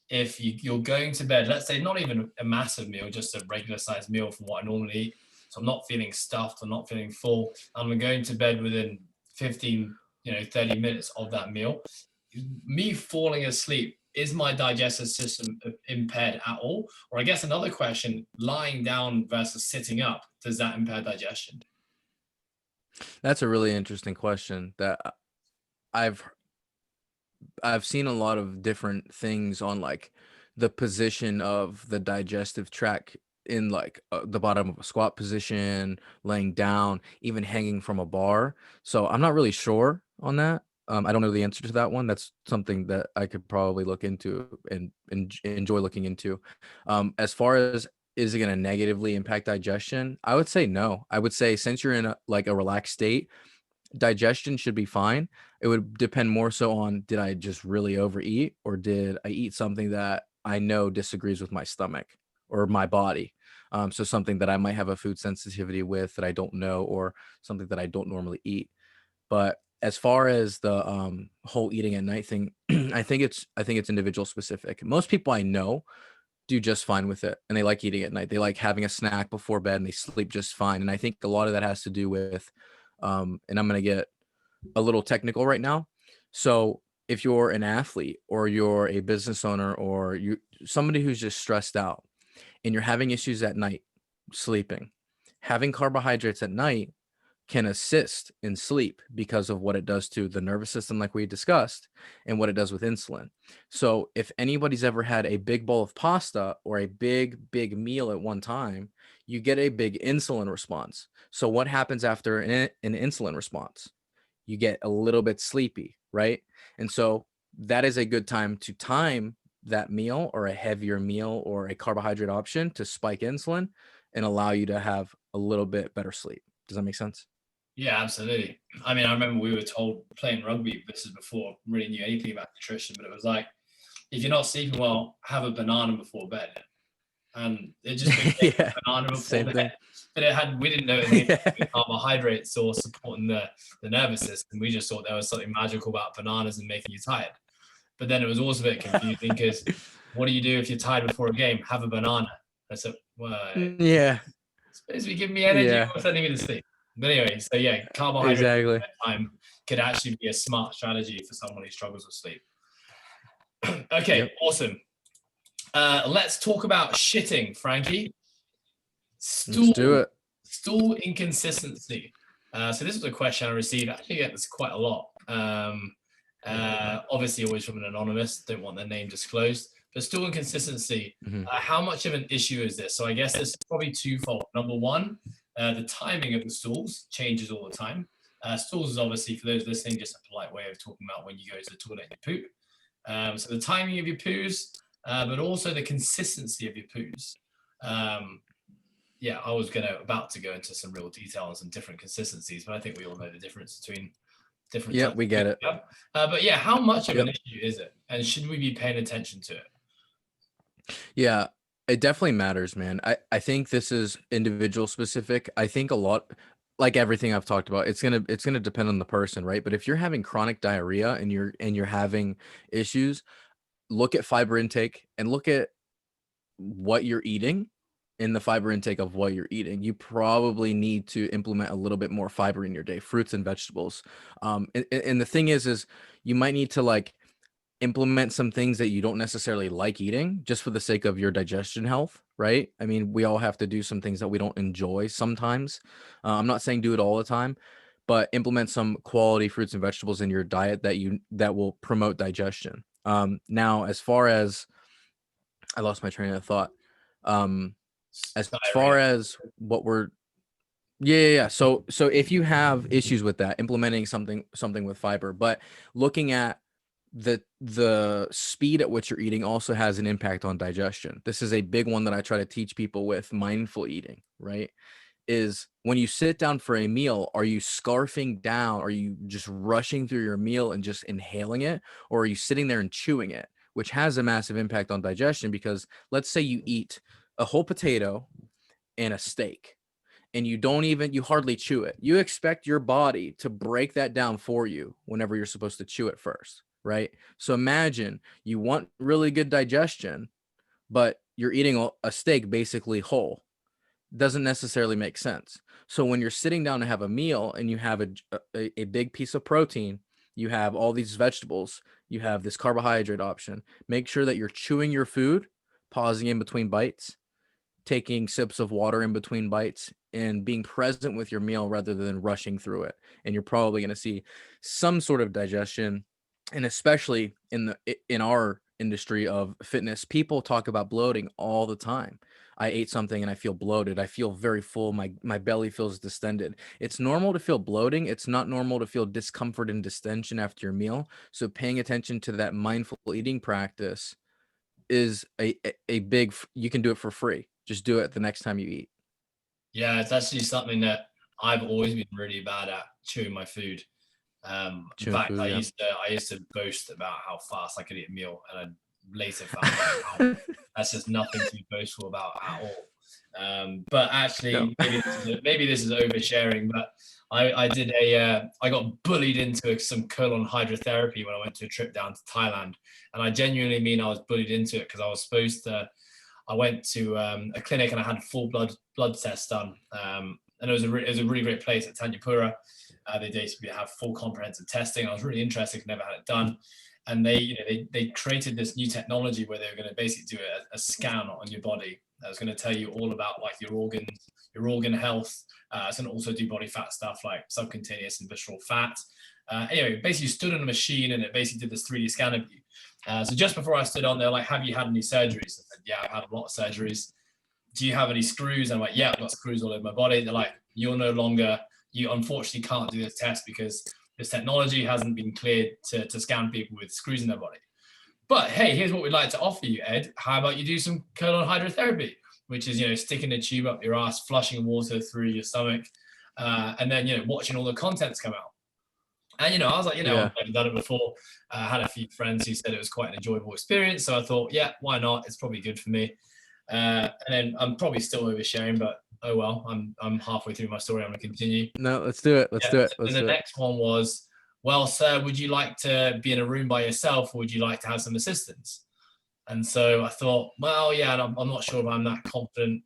if you're going to bed, let's say not even a massive meal, just a regular sized meal from what I normally eat. So I'm not feeling stuffed, I'm not feeling full, and I'm going to bed within 15, 30 minutes of that meal. Me falling asleep, is my digestive system impaired at all? Or I guess another question, lying down versus sitting up, does that impair digestion? That's a really interesting question that I've seen a lot of different things on, like the position of the digestive tract in like the bottom of a squat position, laying down, even hanging from a bar. So I'm not really sure on that. I don't know the answer to that one. That's something that I could probably look into and enjoy looking into. As far as, is it going to negatively impact digestion? I would say no. I would say since you're in a relaxed state, digestion should be fine. It would depend more so on, did I just really overeat, or did I eat something that I know disagrees with my stomach or my body? So something that I might have a food sensitivity with that I don't know, or something that I don't normally eat. But as far as the whole eating at night thing, I think it's individual specific. Most people I know do just fine with it, and they like eating at night. They like having a snack before bed, and they sleep just fine. And I think a lot of that has to do with, and I'm going to get a little technical right now. So if you're an athlete, or you're a business owner, or you somebody who's just stressed out, and you're having issues at night sleeping, having carbohydrates at night can assist in sleep because of what it does to the nervous system, like we discussed, and what it does with insulin. So if anybody's ever had a big bowl of pasta or a big meal at one time, you get a big insulin response. So what happens after an insulin response? You get a little bit sleepy, right? And so that is a good time to time that meal, or a heavier meal, or a carbohydrate option, to spike insulin and allow you to have a little bit better sleep. Does that make sense? Yeah, absolutely. I mean, I remember we were told playing rugby, this is before I really knew anything about nutrition, but it was like, if you're not sleeping well, have a banana before bed. And it just became Yeah, banana before same bed. thing. But we didn't know it was anything Yeah. to do with carbohydrates or supporting the nervous system. We just thought there was something magical about bananas and making you tired. But then it was also a bit confusing, because what do you do if you're tired before a game? Have a banana. I said, well, Yeah, supposed to be giving me energy yeah, or sending me to sleep. But anyway, so yeah, carbohydrate exactly. time could actually be a smart strategy for someone who struggles with sleep. Okay, Yep. awesome. Let's talk about shitting, Frankie. Let's do Stool. it. Stool inconsistency. So this was a question I received. I actually get this quite a lot. Obviously always from an anonymous, don't want their name disclosed. But stool inconsistency, how much of an issue is this? So I guess this is probably twofold. Number one, the timing of the stools changes all the time. Stools is obviously, for those listening, just a polite way of talking about when you go to the toilet and you poop. So the timing of your poos, but also the consistency of your poos. Yeah, I was about to go into some real detail on some different consistencies, but I think we all know the difference between different. Yeah, we get it. But yeah, how much of an issue is it? And should we be paying attention to it? Yeah, it definitely matters, man. I think this is individual specific. I think a lot, like everything I've talked about, it's gonna depend on the person, right? But if you're having chronic diarrhea and you're having issues, look at fiber intake and look at what you're eating in the fiber intake of what you're eating. You probably need to implement a little bit more fiber in your day, fruits and vegetables. And the thing is you might need to like implement some things that you don't necessarily like eating just for the sake of your digestion health, right? I mean, we all have to do some things that we don't enjoy sometimes. I'm not saying do it all the time, but implement some quality fruits and vegetables in your diet that will promote digestion. Now, as far as I lost my train of thought. As far as what we're yeah. So if you have issues with that, implementing something with fiber, but looking at the speed at which you're eating also has an impact on digestion. This is a big one that I try to teach people with mindful eating, right? Is when you sit down for a meal, are you scarfing down? Are you just rushing through your meal and just inhaling it? Or are you sitting there and chewing it, which has a massive impact on digestion? Because let's say you eat a whole potato and a steak and you hardly chew it. You expect your body to break that down for you whenever you're supposed to chew it first, right? So imagine you want really good digestion, but you're eating a steak basically whole. Doesn't necessarily make sense. So when you're sitting down to have a meal and you have a big piece of protein, you have all these vegetables, you have this carbohydrate option, make sure that you're chewing your food, pausing in between bites, taking sips of water in between bites, and being present with your meal rather than rushing through it. And you're probably going to see some sort of digestion. And especially in our industry of fitness, people talk about bloating all the time. I ate something and I feel bloated. I feel very full. My belly feels distended. It's normal to feel bloating. It's not normal to feel discomfort and distension after your meal. So paying attention to that mindful eating practice is a big, you can do it for free. Just do it the next time you eat. Yeah, it's actually something that I've always been really bad at, chewing my food. In fact, I used to boast about how fast I could eat a meal, and I later found out that's just nothing to be boastful about at all. But actually, maybe this is oversharing, but I got bullied into some colon hydrotherapy when I went to a trip down to Thailand, and I genuinely mean I was bullied into it because I went to a clinic and I had a full blood test done, and it was a really great place at Tanyapura. They basically have full comprehensive testing. I was really interested, never had it done, and they created this new technology where they were going to basically do a scan on your body that was going to tell you all about like your organs, your organ health. It's going to also do body fat stuff like subcutaneous and visceral fat. Anyway, basically you stood on a machine and it basically did this 3D scan of you. So just before I stood on there, like, have you had any surgeries? I said, yeah, I've had a lot of surgeries. Do you have any screws? And I'm like, yeah, I've got screws all over my body. They're like, you unfortunately can't do this test because this technology hasn't been cleared to scan people with screws in their body. But hey, here's what we'd like to offer you, Ed. How about you do some colon hydrotherapy, which is, sticking a tube up your ass, flushing water through your stomach, and then, watching all the contents come out. And, I was like, I've never done it before. I had a few friends who said it was quite an enjoyable experience. So I thought, yeah, why not? It's probably good for me. And then I'm probably still oversharing, but oh well, I'm halfway through my story. I'm going to continue. No, let's do it. Let's do it. And the next one was, well, sir, would you like to be in a room by yourself, or would you like to have some assistance? And so I thought, well, yeah, and I'm not sure if I'm that confident,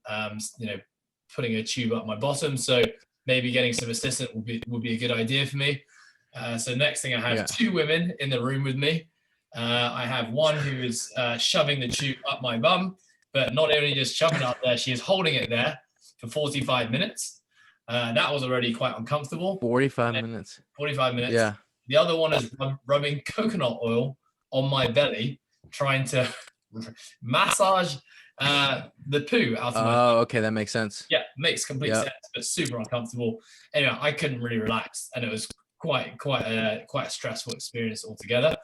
putting a tube up my bottom. So maybe getting some assistance would be a good idea for me. So next thing, I have two women in the room with me. I have one who is shoving the tube up my bum, but not only just shoving it up there, she is holding it there for 45 minutes. That was already quite uncomfortable. 45 minutes. 45 minutes. Yeah. The other one is rubbing coconut oil on my belly, trying to massage the poo out of my belly. Oh, okay, that makes sense. Yeah, makes complete sense, but super uncomfortable. Anyway, I couldn't really relax, and it was quite a stressful experience altogether.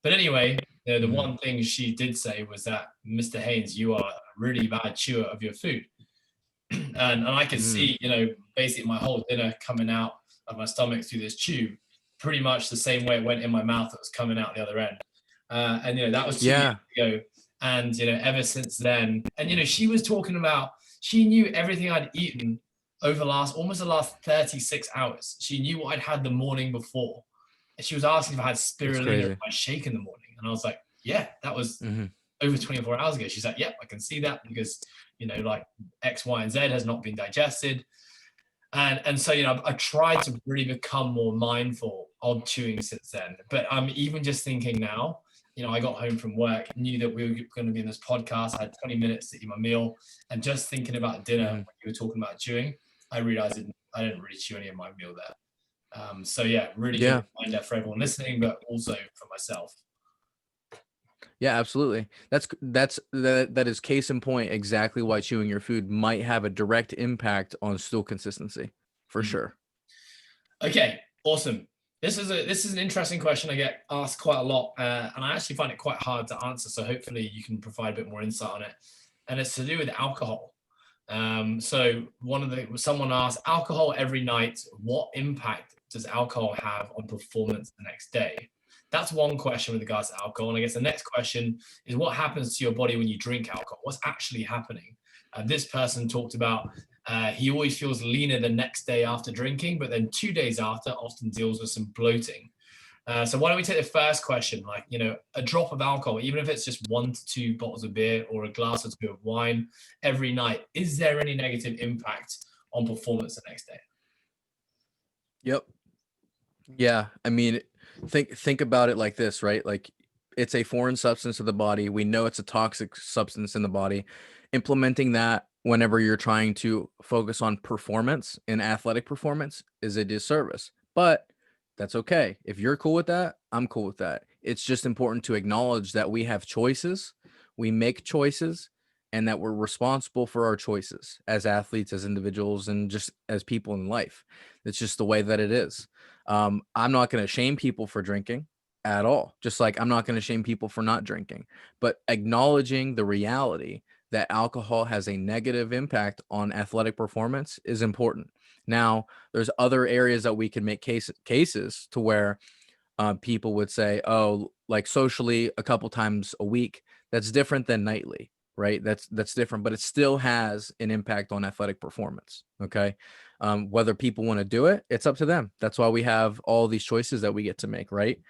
But anyway, the one thing she did say was that, Mr. Haynes, you are a really bad chewer of your food. and I could see, basically my whole dinner coming out of my stomach through this tube, pretty much the same way it went in my mouth that was coming out the other end. And that was 2 years ago. And ever since then, and she was talking about, she knew everything I'd eaten over almost the last 36 hours. She knew what I'd had the morning before. And she was asking if I had spirulina in my shake in the morning. And I was like, yeah, that was over 24 hours ago. She's like, yep, I can see that because, like X, Y, and Z has not been digested. And so, I tried to really become more mindful of chewing since then. But I'm even just thinking now, I got home from work, knew that we were going to be in this podcast. I had 20 minutes to eat my meal. And just thinking about dinner, when you were talking about chewing, I realized I didn't really chew any of my meal there. So yeah, really good reminder for everyone listening, but also for myself. Yeah, absolutely. That is case in point exactly why chewing your food might have a direct impact on stool consistency, for sure. Okay, awesome. This is an interesting question I get asked quite a lot, and I actually find it quite hard to answer. So hopefully you can provide a bit more insight on it. And it's to do with alcohol. So someone asked, alcohol every night, what impact does alcohol have on performance the next day? That's one question with regards to alcohol. And I guess the next question is, what happens to your body when you drink alcohol? What's actually happening? This person talked about he always feels leaner the next day after drinking, but then 2 days after often deals with some bloating. So why don't we take the first question, like, a drop of alcohol, even if it's just 1 to 2 bottles of beer or a glass or 2 of wine every night, is there any negative impact on performance the next day? Yep. Yeah. I mean, think about it like this, right? Like, it's a foreign substance to the body. We know it's a toxic substance in the body. Implementing that whenever you're trying to focus on performance and athletic performance is a disservice, but that's okay. If you're cool with that, I'm cool with that. It's just important to acknowledge that we have choices, we make choices, and that we're responsible for our choices as athletes, as individuals, and just as people in life. It's just the way that it is. I'm not going to shame people for drinking at all, just like I'm not going to shame people for not drinking, but acknowledging the reality that alcohol has a negative impact on athletic performance is important. Now, there's other areas that we can make cases to where people would say, oh, like socially a couple times a week, that's different than nightly, right? That's different, but it still has an impact on athletic performance. Okay. Whether people want to do it, it's up to them. That's why we have all these choices that we get to make, right?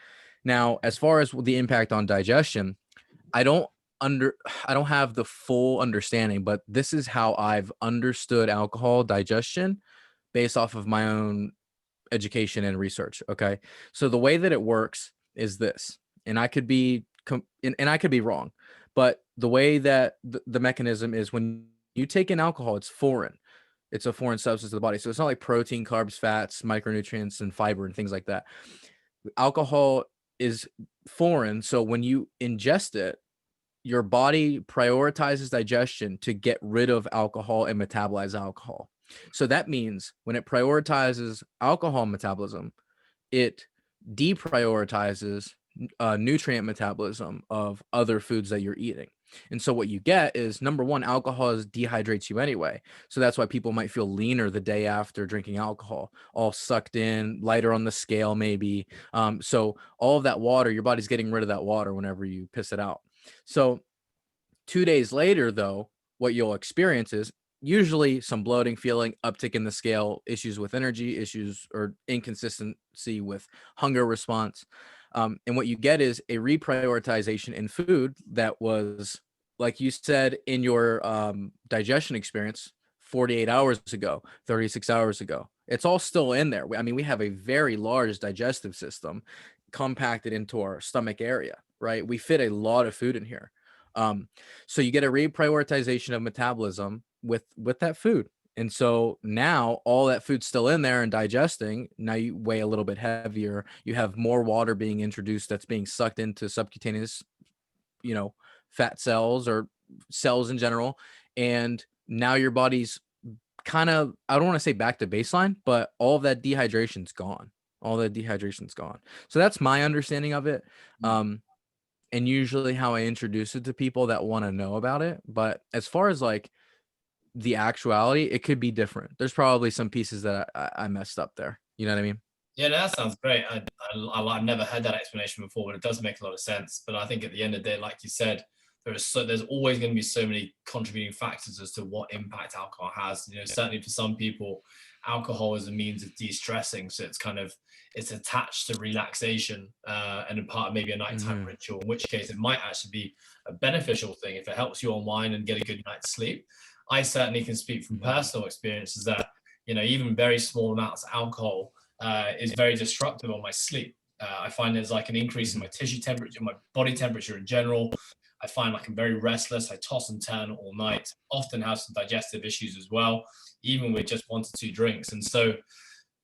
Now, as far as the impact on digestion, I don't have the full understanding, but this is how I've understood alcohol digestion based off of my own education and research. Okay. So the way that it works is this, and I could be wrong, but the way that the mechanism is, when you take in alcohol, it's foreign. It's a foreign substance to the body. So it's not like protein, carbs, fats, micronutrients, and fiber and things like that. Alcohol is foreign. So when you ingest it, your body prioritizes digestion to get rid of alcohol and metabolize alcohol. So that means when it prioritizes alcohol metabolism, it deprioritizes nutrient metabolism of other foods that you're eating. And so what you get is, number one, alcohol dehydrates you anyway. So that's why people might feel leaner the day after drinking alcohol, all sucked in, lighter on the scale maybe. So all of that water, your body's getting rid of that water whenever you piss it out. So 2 days later, though, what you'll experience is usually some bloating, feeling, uptick in the scale, issues with energy, issues or inconsistency with hunger response. And what you get is a reprioritization in food that was, like you said, in your digestion experience 48 hours ago, 36 hours ago. It's all still in there. I mean, we have a very large digestive system compacted into our stomach area, right? We fit a lot of food in here. So you get a reprioritization of metabolism with that food. And so now all that food's still in there and digesting. Now you weigh a little bit heavier. You have more water being introduced that's being sucked into subcutaneous, fat cells or cells in general. And now your body's kind of, I don't want to say back to baseline, but all of that dehydration's gone. All that dehydration's gone. So that's my understanding of it. And usually how I introduce it to people that want to know about it. But as far as like the actuality, it could be different. There's probably some pieces that I messed up there. You know what I mean? Yeah, no, that sounds great. I've never had that explanation before, but it does make a lot of sense. But I think at the end of the day, like you said, there's always going to be so many contributing factors as to what impact alcohol has. Certainly for some people, alcohol is a means of de-stressing, so it's attached to relaxation and a part of maybe a nighttime ritual. In which case, it might actually be a beneficial thing if it helps you unwind and get a good night's sleep. I certainly can speak from personal experiences that even very small amounts of alcohol is very disruptive on my sleep. I find there's like an increase in my tissue temperature, my body temperature in general. I find like I'm very restless. I toss and turn all night, often have some digestive issues as well, even with just 1 to 2 drinks. And so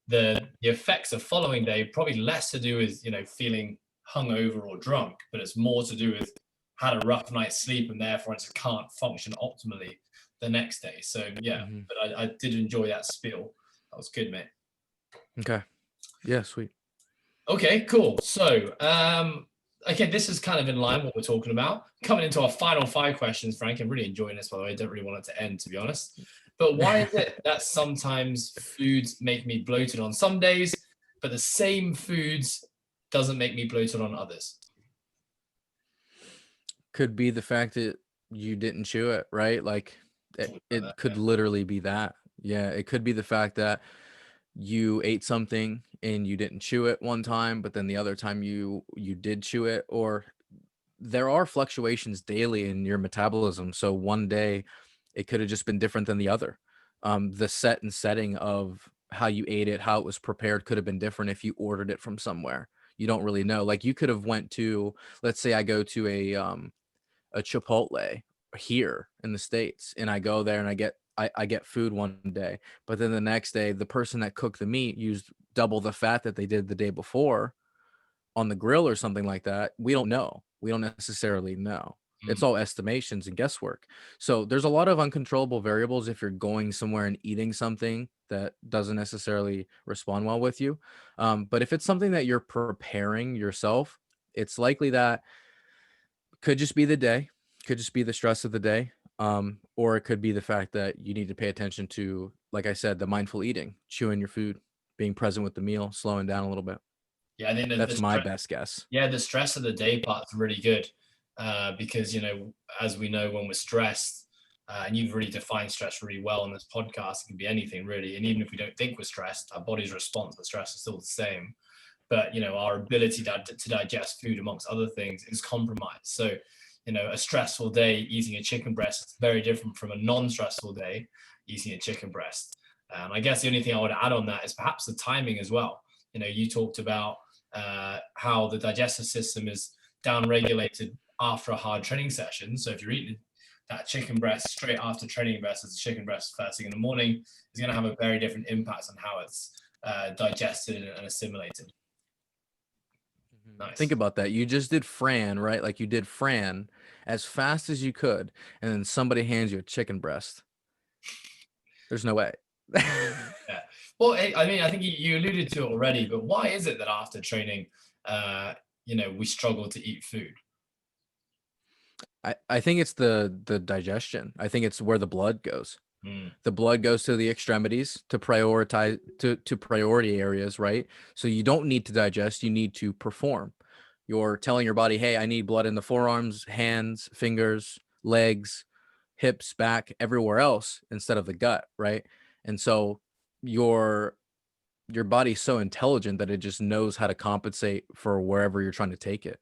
the effects of following day probably less to do with, feeling hungover or drunk, but it's more to do with had a rough night's sleep and therefore I just can't function optimally the next day. So yeah, but I did enjoy that spiel. That was good, mate. Okay. Yeah, sweet. Okay, cool. So, okay, this is kind of in line what we're talking about. Coming into our final 5 questions, Frank. I'm really enjoying this, by the way. I don't really want it to end, to be honest. But why is it that sometimes foods make me bloated on some days, but the same foods doesn't make me bloated on others? Could be the fact that you didn't chew it, right? Like it could literally be that. Yeah, it could be the fact that you ate something and you didn't chew it one time, but then the other time you did chew it. Or there are fluctuations daily in your metabolism. So one day it could have just been different than the other. The set and setting of how you ate it, how it was prepared could have been different if you ordered it from somewhere. You don't really know. Like you could have went to, let's say I go to a Chipotle here in the States and I go there and I get food one day, but then the next day the person that cooked the meat used double the fat that they did the day before on the grill or something like that. We don't know. We don't necessarily know. It's all estimations and guesswork. So there's a lot of uncontrollable variables if you're going somewhere and eating something that doesn't necessarily respond well with you. But if it's something that you're preparing yourself, it's likely that could just be the day, could just be the stress of the day. Or it could be the fact that you need to pay attention to, like I said, the mindful eating, chewing your food, being present with the meal, slowing down a little bit. Yeah, I think That's my best guess. Yeah, the stress of the day part is really good because, as we know, when we're stressed, and you've really defined stress really well on this podcast, it can be anything really. And even if we don't think we're stressed, our body's response to stress is still the same. But, our ability to digest food, amongst other things, is compromised. So, a stressful day eating a chicken breast is very different from a non-stressful day eating a chicken breast. I guess the only thing I would add on that is perhaps the timing as well. You talked about how the digestive system is down-regulated after a hard training session. So if you're eating that chicken breast straight after training versus a chicken breast first thing in the morning, is going to have a very different impact on how it's digested and assimilated. Nice. Think about that. You just did Fran, right? Like you did Fran as fast as you could, and then somebody hands you a chicken breast. There's no way. Yeah. Well, I mean, I think you alluded to it already, but why is it that after training, we struggle to eat food? I think it's the digestion. I think it's where the blood goes. The blood goes to the extremities to prioritize to priority areas, right? So you don't need to digest, you need to perform. You're telling your body, hey, I need blood in the forearms, hands, fingers, legs, hips, back, everywhere else instead of the gut, right? And so your body's so intelligent that it just knows how to compensate for wherever you're trying to take it.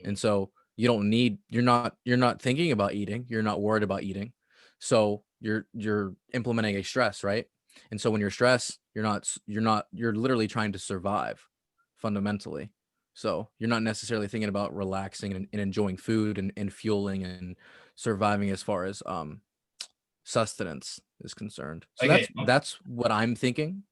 And so you're not thinking about eating, you're not worried about eating. So you're implementing a stress, right? And so when you're stressed, you're literally trying to survive fundamentally. So you're not necessarily thinking about relaxing and enjoying food and fueling and surviving as far as sustenance is concerned. So Okay, that's what I'm thinking.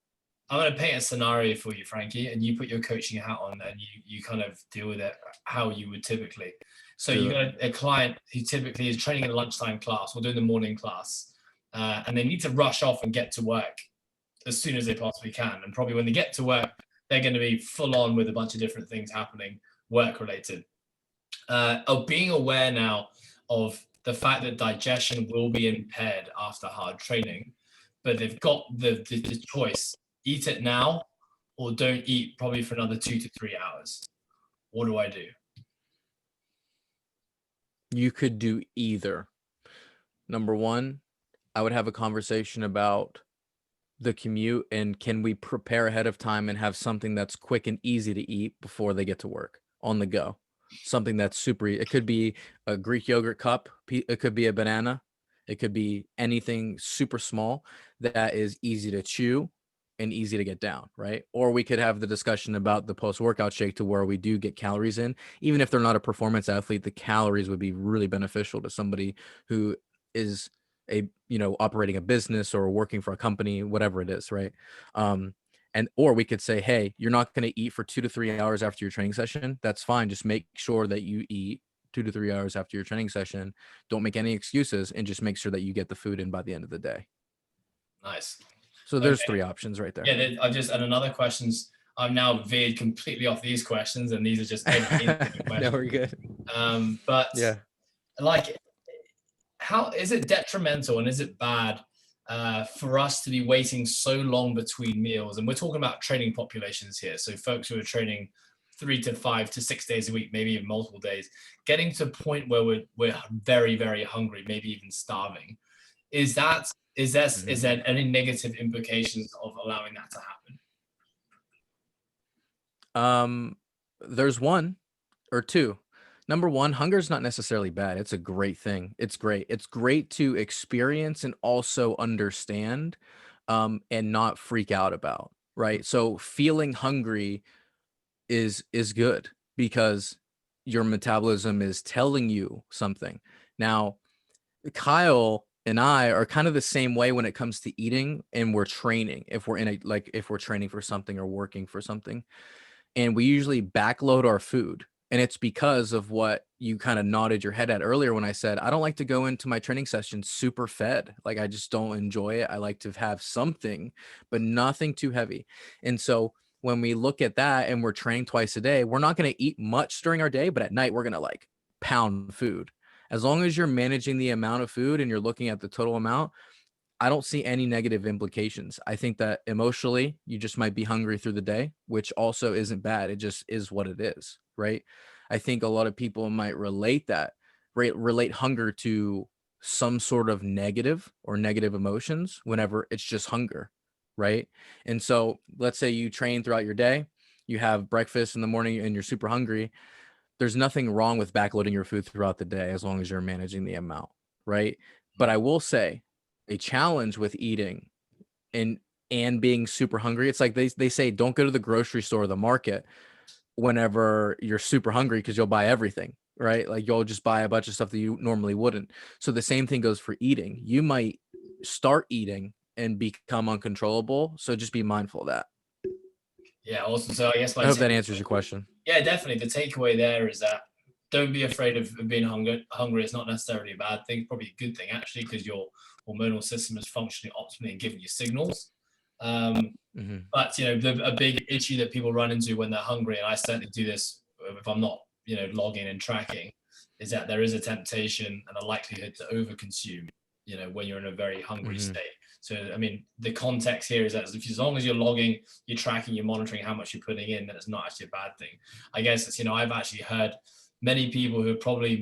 I'm going to paint a scenario for you, Frankie, and you put your coaching hat on and you kind of deal with it how you would typically. So you got a client who typically is training in a lunchtime class or doing the morning class, and they need to rush off and get to work as soon as they possibly can. And probably when they get to work, they're going to be full on with a bunch of different things happening, work related. Of being aware now of the fact that digestion will be impaired after hard training, but they've got the choice: eat it now or don't eat probably for another 2 to 3 hours. What do I do? You could do either. Number one, I would have a conversation about the commute and can we prepare ahead of time and have something that's quick and easy to eat before they get to work on the go. Something that's super, it could be a Greek yogurt cup, it could be a banana, it could be anything super small that is easy to chew and easy to get down, right? Or we could have the discussion about the post-workout shake to where we do get calories in. Even if they're not a performance athlete, the calories would be really beneficial to somebody who is operating a business or working for a company, whatever it is, right? Or we could say, hey, you're not going to eat for 2 to 3 hours after your training session. That's fine. Just make sure that you eat 2 to 3 hours after your training session. Don't make any excuses and just make sure that you get the food in by the end of the day. Nice. So there's 3 options right there. Yeah, and another questions. I'm now veered completely off these questions, and these are just questions. No, we're good. But yeah, like, how is it detrimental and is it bad for us to be waiting so long between meals? And we're talking about training populations here, so folks who are training 3 to 5 to 6 days a week, maybe even multiple days, getting to a point where we're very, very hungry, maybe even starving. Is there any negative implications of allowing that to happen? There's one or two. Number one, hunger is not necessarily bad. It's a great thing. It's great. It's great to experience and also understand, and not freak out about, right? So feeling hungry is good because your metabolism is telling you something. Now, Kyle and I are kind of the same way when it comes to eating, and we're training. If we're training for something or working for something, and we usually backload our food. And it's because of what you kind of nodded your head at earlier when I said, I don't like to go into my training session super fed. Like, I just don't enjoy it. I like to have something, but nothing too heavy. And so when we look at that and we're training twice a day, we're not going to eat much during our day, but at night we're going to like pound food. As long as you're managing the amount of food and you're looking at the total amount, I don't see any negative implications. I think that emotionally, you just might be hungry through the day, which also isn't bad. It just is what it is, right? I think a lot of people might relate hunger to some sort of negative emotions whenever it's just hunger, right? And so let's say you train throughout your day, you have breakfast in the morning and you're super hungry. There's nothing wrong with backloading your food throughout the day as long as you're managing the amount, right? But I will say, a challenge with eating and being super hungry. It's like they say, don't go to the grocery store or the market whenever you're super hungry because you'll buy everything, right? Like you'll just buy a bunch of stuff that you normally wouldn't. So the same thing goes for eating. You might start eating and become uncontrollable. So just be mindful of that. Yeah, awesome. So I guess I hope that answers your question. Yeah, definitely. The takeaway there is that don't be afraid of being hungry. It's not necessarily a bad thing, probably a good thing actually, because your hormonal system is functioning optimally and giving you signals. But a big issue that people run into when they're hungry, and I certainly do this if I'm not logging and tracking, is that there is a temptation and a likelihood to overconsume when you're in a very hungry state. So I mean, the context here is that as long as you're logging, you're tracking, you're monitoring how much you're putting in, then it's not actually a bad thing. I guess it's I've actually heard many people who are probably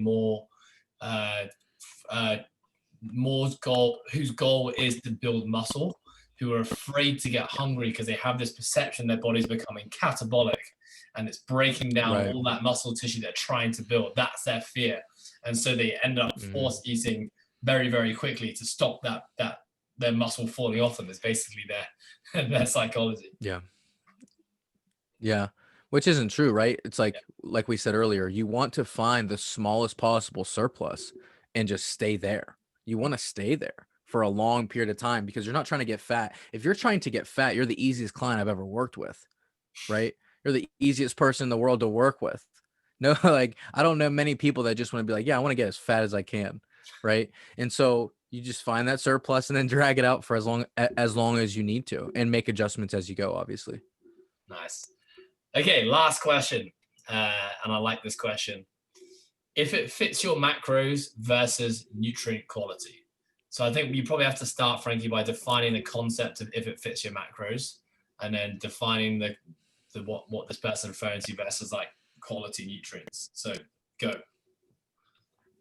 whose goal is to build muscle, who are afraid to get hungry because they have this perception their body's becoming catabolic and it's breaking down all that muscle tissue they're trying to build. That's their fear. And so they end up force eating very, very quickly to stop their muscle falling off them. Is basically their psychology. Yeah. Which isn't true, right? It's like we said earlier, you want to find the smallest possible surplus and just stay there. You want to stay there for a long period of time because you're not trying to get fat. If you're trying to get fat, you're the easiest client I've ever worked with, right? You're the easiest person in the world to work with. No, like I don't know many people that just want to be like, yeah, I want to get as fat as I can, right? And so you just find that surplus and then drag it out for as long as you need to and make adjustments as you go, obviously. Nice. Okay, last question. And I like this question. If it fits your macros versus nutrient quality. So I think you probably have to start, Frankie, by defining the concept of if it fits your macros, and then defining the what this person referring to versus like quality nutrients. So go.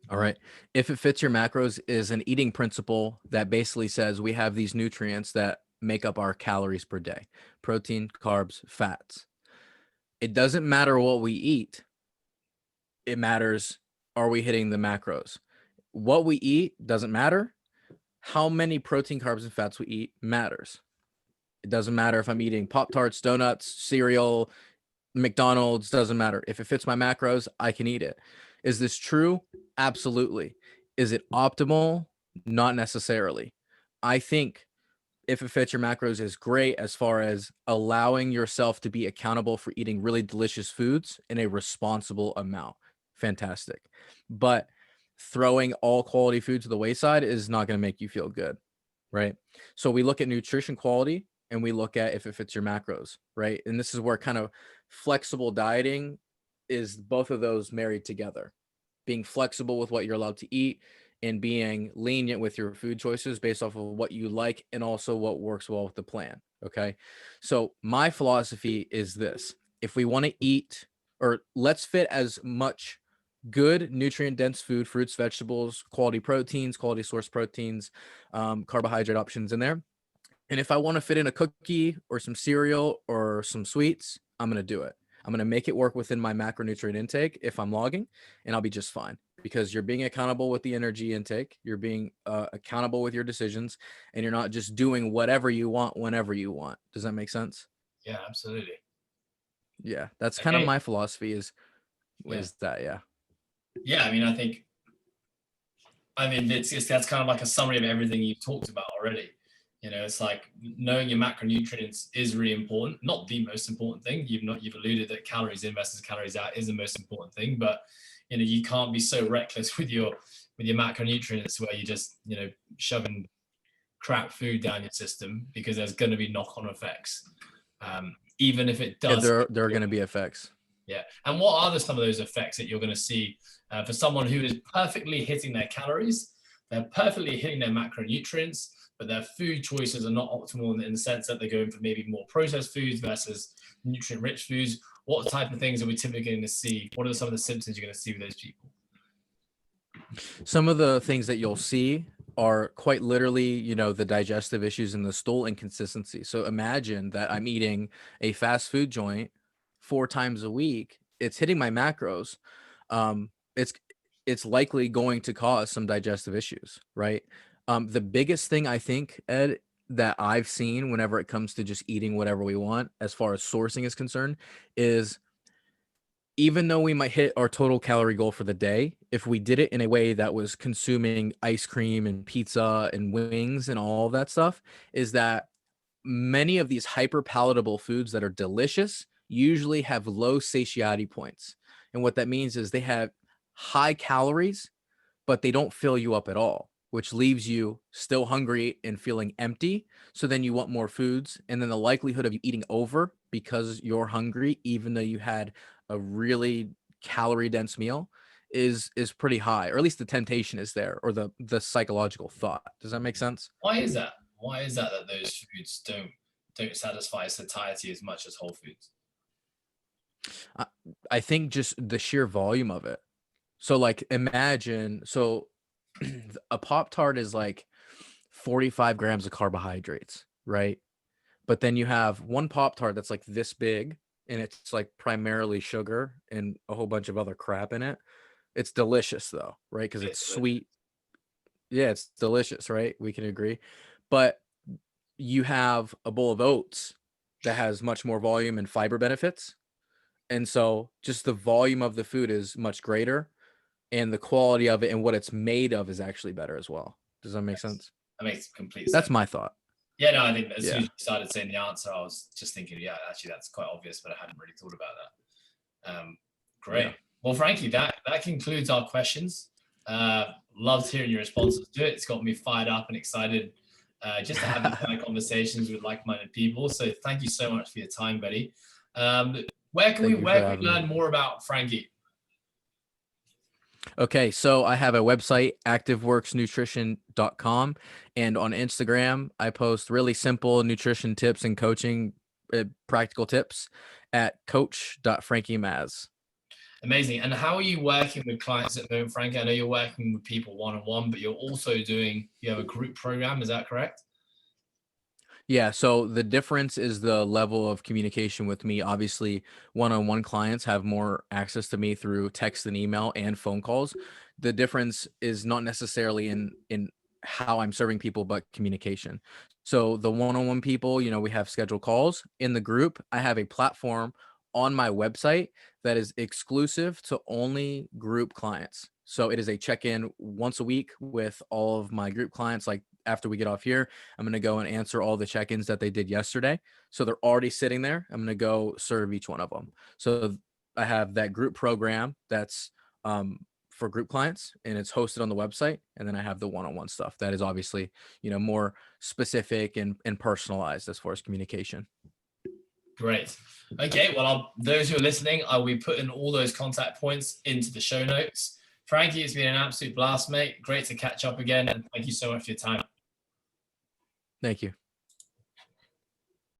All right. If it fits your macros is an eating principle that basically says we have these nutrients that make up our calories per day: protein, carbs, fats. It doesn't matter what we eat. It matters, are we hitting the macros? What we eat doesn't matter. How many protein, carbs, and fats we eat matters. It doesn't matter if I'm eating Pop-Tarts, donuts, cereal, McDonald's, doesn't matter. If it fits my macros, I can eat it. Is this true? Absolutely. Is it optimal? Not necessarily. I think if it fits your macros is great as far as allowing yourself to be accountable for eating really delicious foods in a responsible amount. Fantastic. But throwing all quality food to the wayside is not going to make you feel good, right? So we look at nutrition quality and we look at if it fits your macros, right? And this is where kind of flexible dieting is both of those married together. Being flexible with what you're allowed to eat and being lenient with your food choices based off of what you like and also what works well with the plan. Okay. So my philosophy is this: if we want to eat, or let's fit as much good nutrient dense food, fruits, vegetables, quality proteins, quality source proteins, carbohydrate options in there. And if I want to fit in a cookie or some cereal or some sweets, I'm going to do it. I'm going to make it work within my macronutrient intake if I'm logging, and I'll be just fine because you're being accountable with the energy intake. You're being accountable with your decisions, and you're not just doing whatever you want whenever you want. Does that make sense? Yeah, absolutely. Yeah, that's kind of my philosophy is that. Yeah. Yeah, I mean, that's kind of like a summary of everything you've talked about already. You know, it's like knowing your macronutrients is really important. Not the most important thing. You've alluded that calories in versus calories out is the most important thing, but you know, you can't be so reckless with your macronutrients where you just, you know, shoving crap food down your system, because there's going to be knock-on effects. Even if it does, there are going to be effects. Yeah. And what are some of those effects that you're going to see for someone who is perfectly hitting their calories? They're perfectly hitting their macronutrients, but their food choices are not optimal in the sense that they're going for maybe more processed foods versus nutrient-rich foods. What type of things are we typically going to see? What are some of the symptoms you're going to see with those people? Some of the things that you'll see are quite literally, you know, the digestive issues in the stool inconsistency. So imagine that I'm eating a fast food joint 4 times a week. It's hitting my macros. It's likely going to cause some digestive issues, right? The biggest thing I think, Ed, that I've seen whenever it comes to just eating whatever we want, as far as sourcing is concerned, is even though we might hit our total calorie goal for the day, if we did it in a way that was consuming ice cream and pizza and wings and all of that stuff, is that many of these hyper palatable foods that are delicious usually have low satiety points. And what that means is they have high calories, but they don't fill you up at all, which leaves you still hungry and feeling empty. So then you want more foods. And then the likelihood of you eating over because you're hungry, even though you had a really calorie dense meal, is pretty high, or at least the temptation is there, or the psychological thought. Does that make sense? Why is that? Why is that those foods don't satisfy satiety as much as whole foods? I think just the sheer volume of it. So like imagine, so a Pop-Tart is like 45 grams of carbohydrates, right? But then you have one Pop-Tart that's like this big, and it's like primarily sugar and a whole bunch of other crap in it. It's delicious though, right? Because it's sweet. Yeah, it's delicious, right? We can agree. But you have a bowl of oats that has much more volume and fiber benefits. And so just the volume of the food is much greater, and the quality of it and what it's made of is actually better as well. Does that make sense? That makes complete sense. That's my thought. Yeah, no, I think as soon as you started saying the answer, I was just thinking, yeah, actually, that's quite obvious, but I hadn't really thought about that. Great. Yeah. Well, Frankie, that concludes our questions. Loved hearing your responses to it. It's got me fired up and excited just to have these kind of conversations with like-minded people. So thank you so much for your time, buddy. Where can we learn more about Frankie? Okay, so I have a website, activeworksnutrition.com, and on Instagram, I post really simple nutrition tips and coaching practical tips at coach.frankiemaz. Amazing. And how are you working with clients at the moment, Frankie? I know you're working with people one-on-one, but you're also you have a group program. Is that correct? Yeah. So the difference is the level of communication with me. Obviously, one-on-one clients have more access to me through text and email and phone calls. The difference is not necessarily in how I'm serving people, but communication. So the one-on-one people, we have scheduled calls. In the group, I have a platform on my website that is exclusive to only group clients. So it is a check-in once a week with all of my group clients. Like after we get off here, I'm going to go and answer all the check-ins that they did yesterday. So they're already sitting there. I'm going to go serve each one of them. So I have that group program that's for group clients, and it's hosted on the website. And then I have the one-on-one stuff that is obviously, more specific and personalized as far as communication. Great. Okay. Well, those who are listening, I will be putting all those contact points into the show notes. Frankie, it's been an absolute blast, mate. Great to catch up again. And thank you so much for your time. Thank you.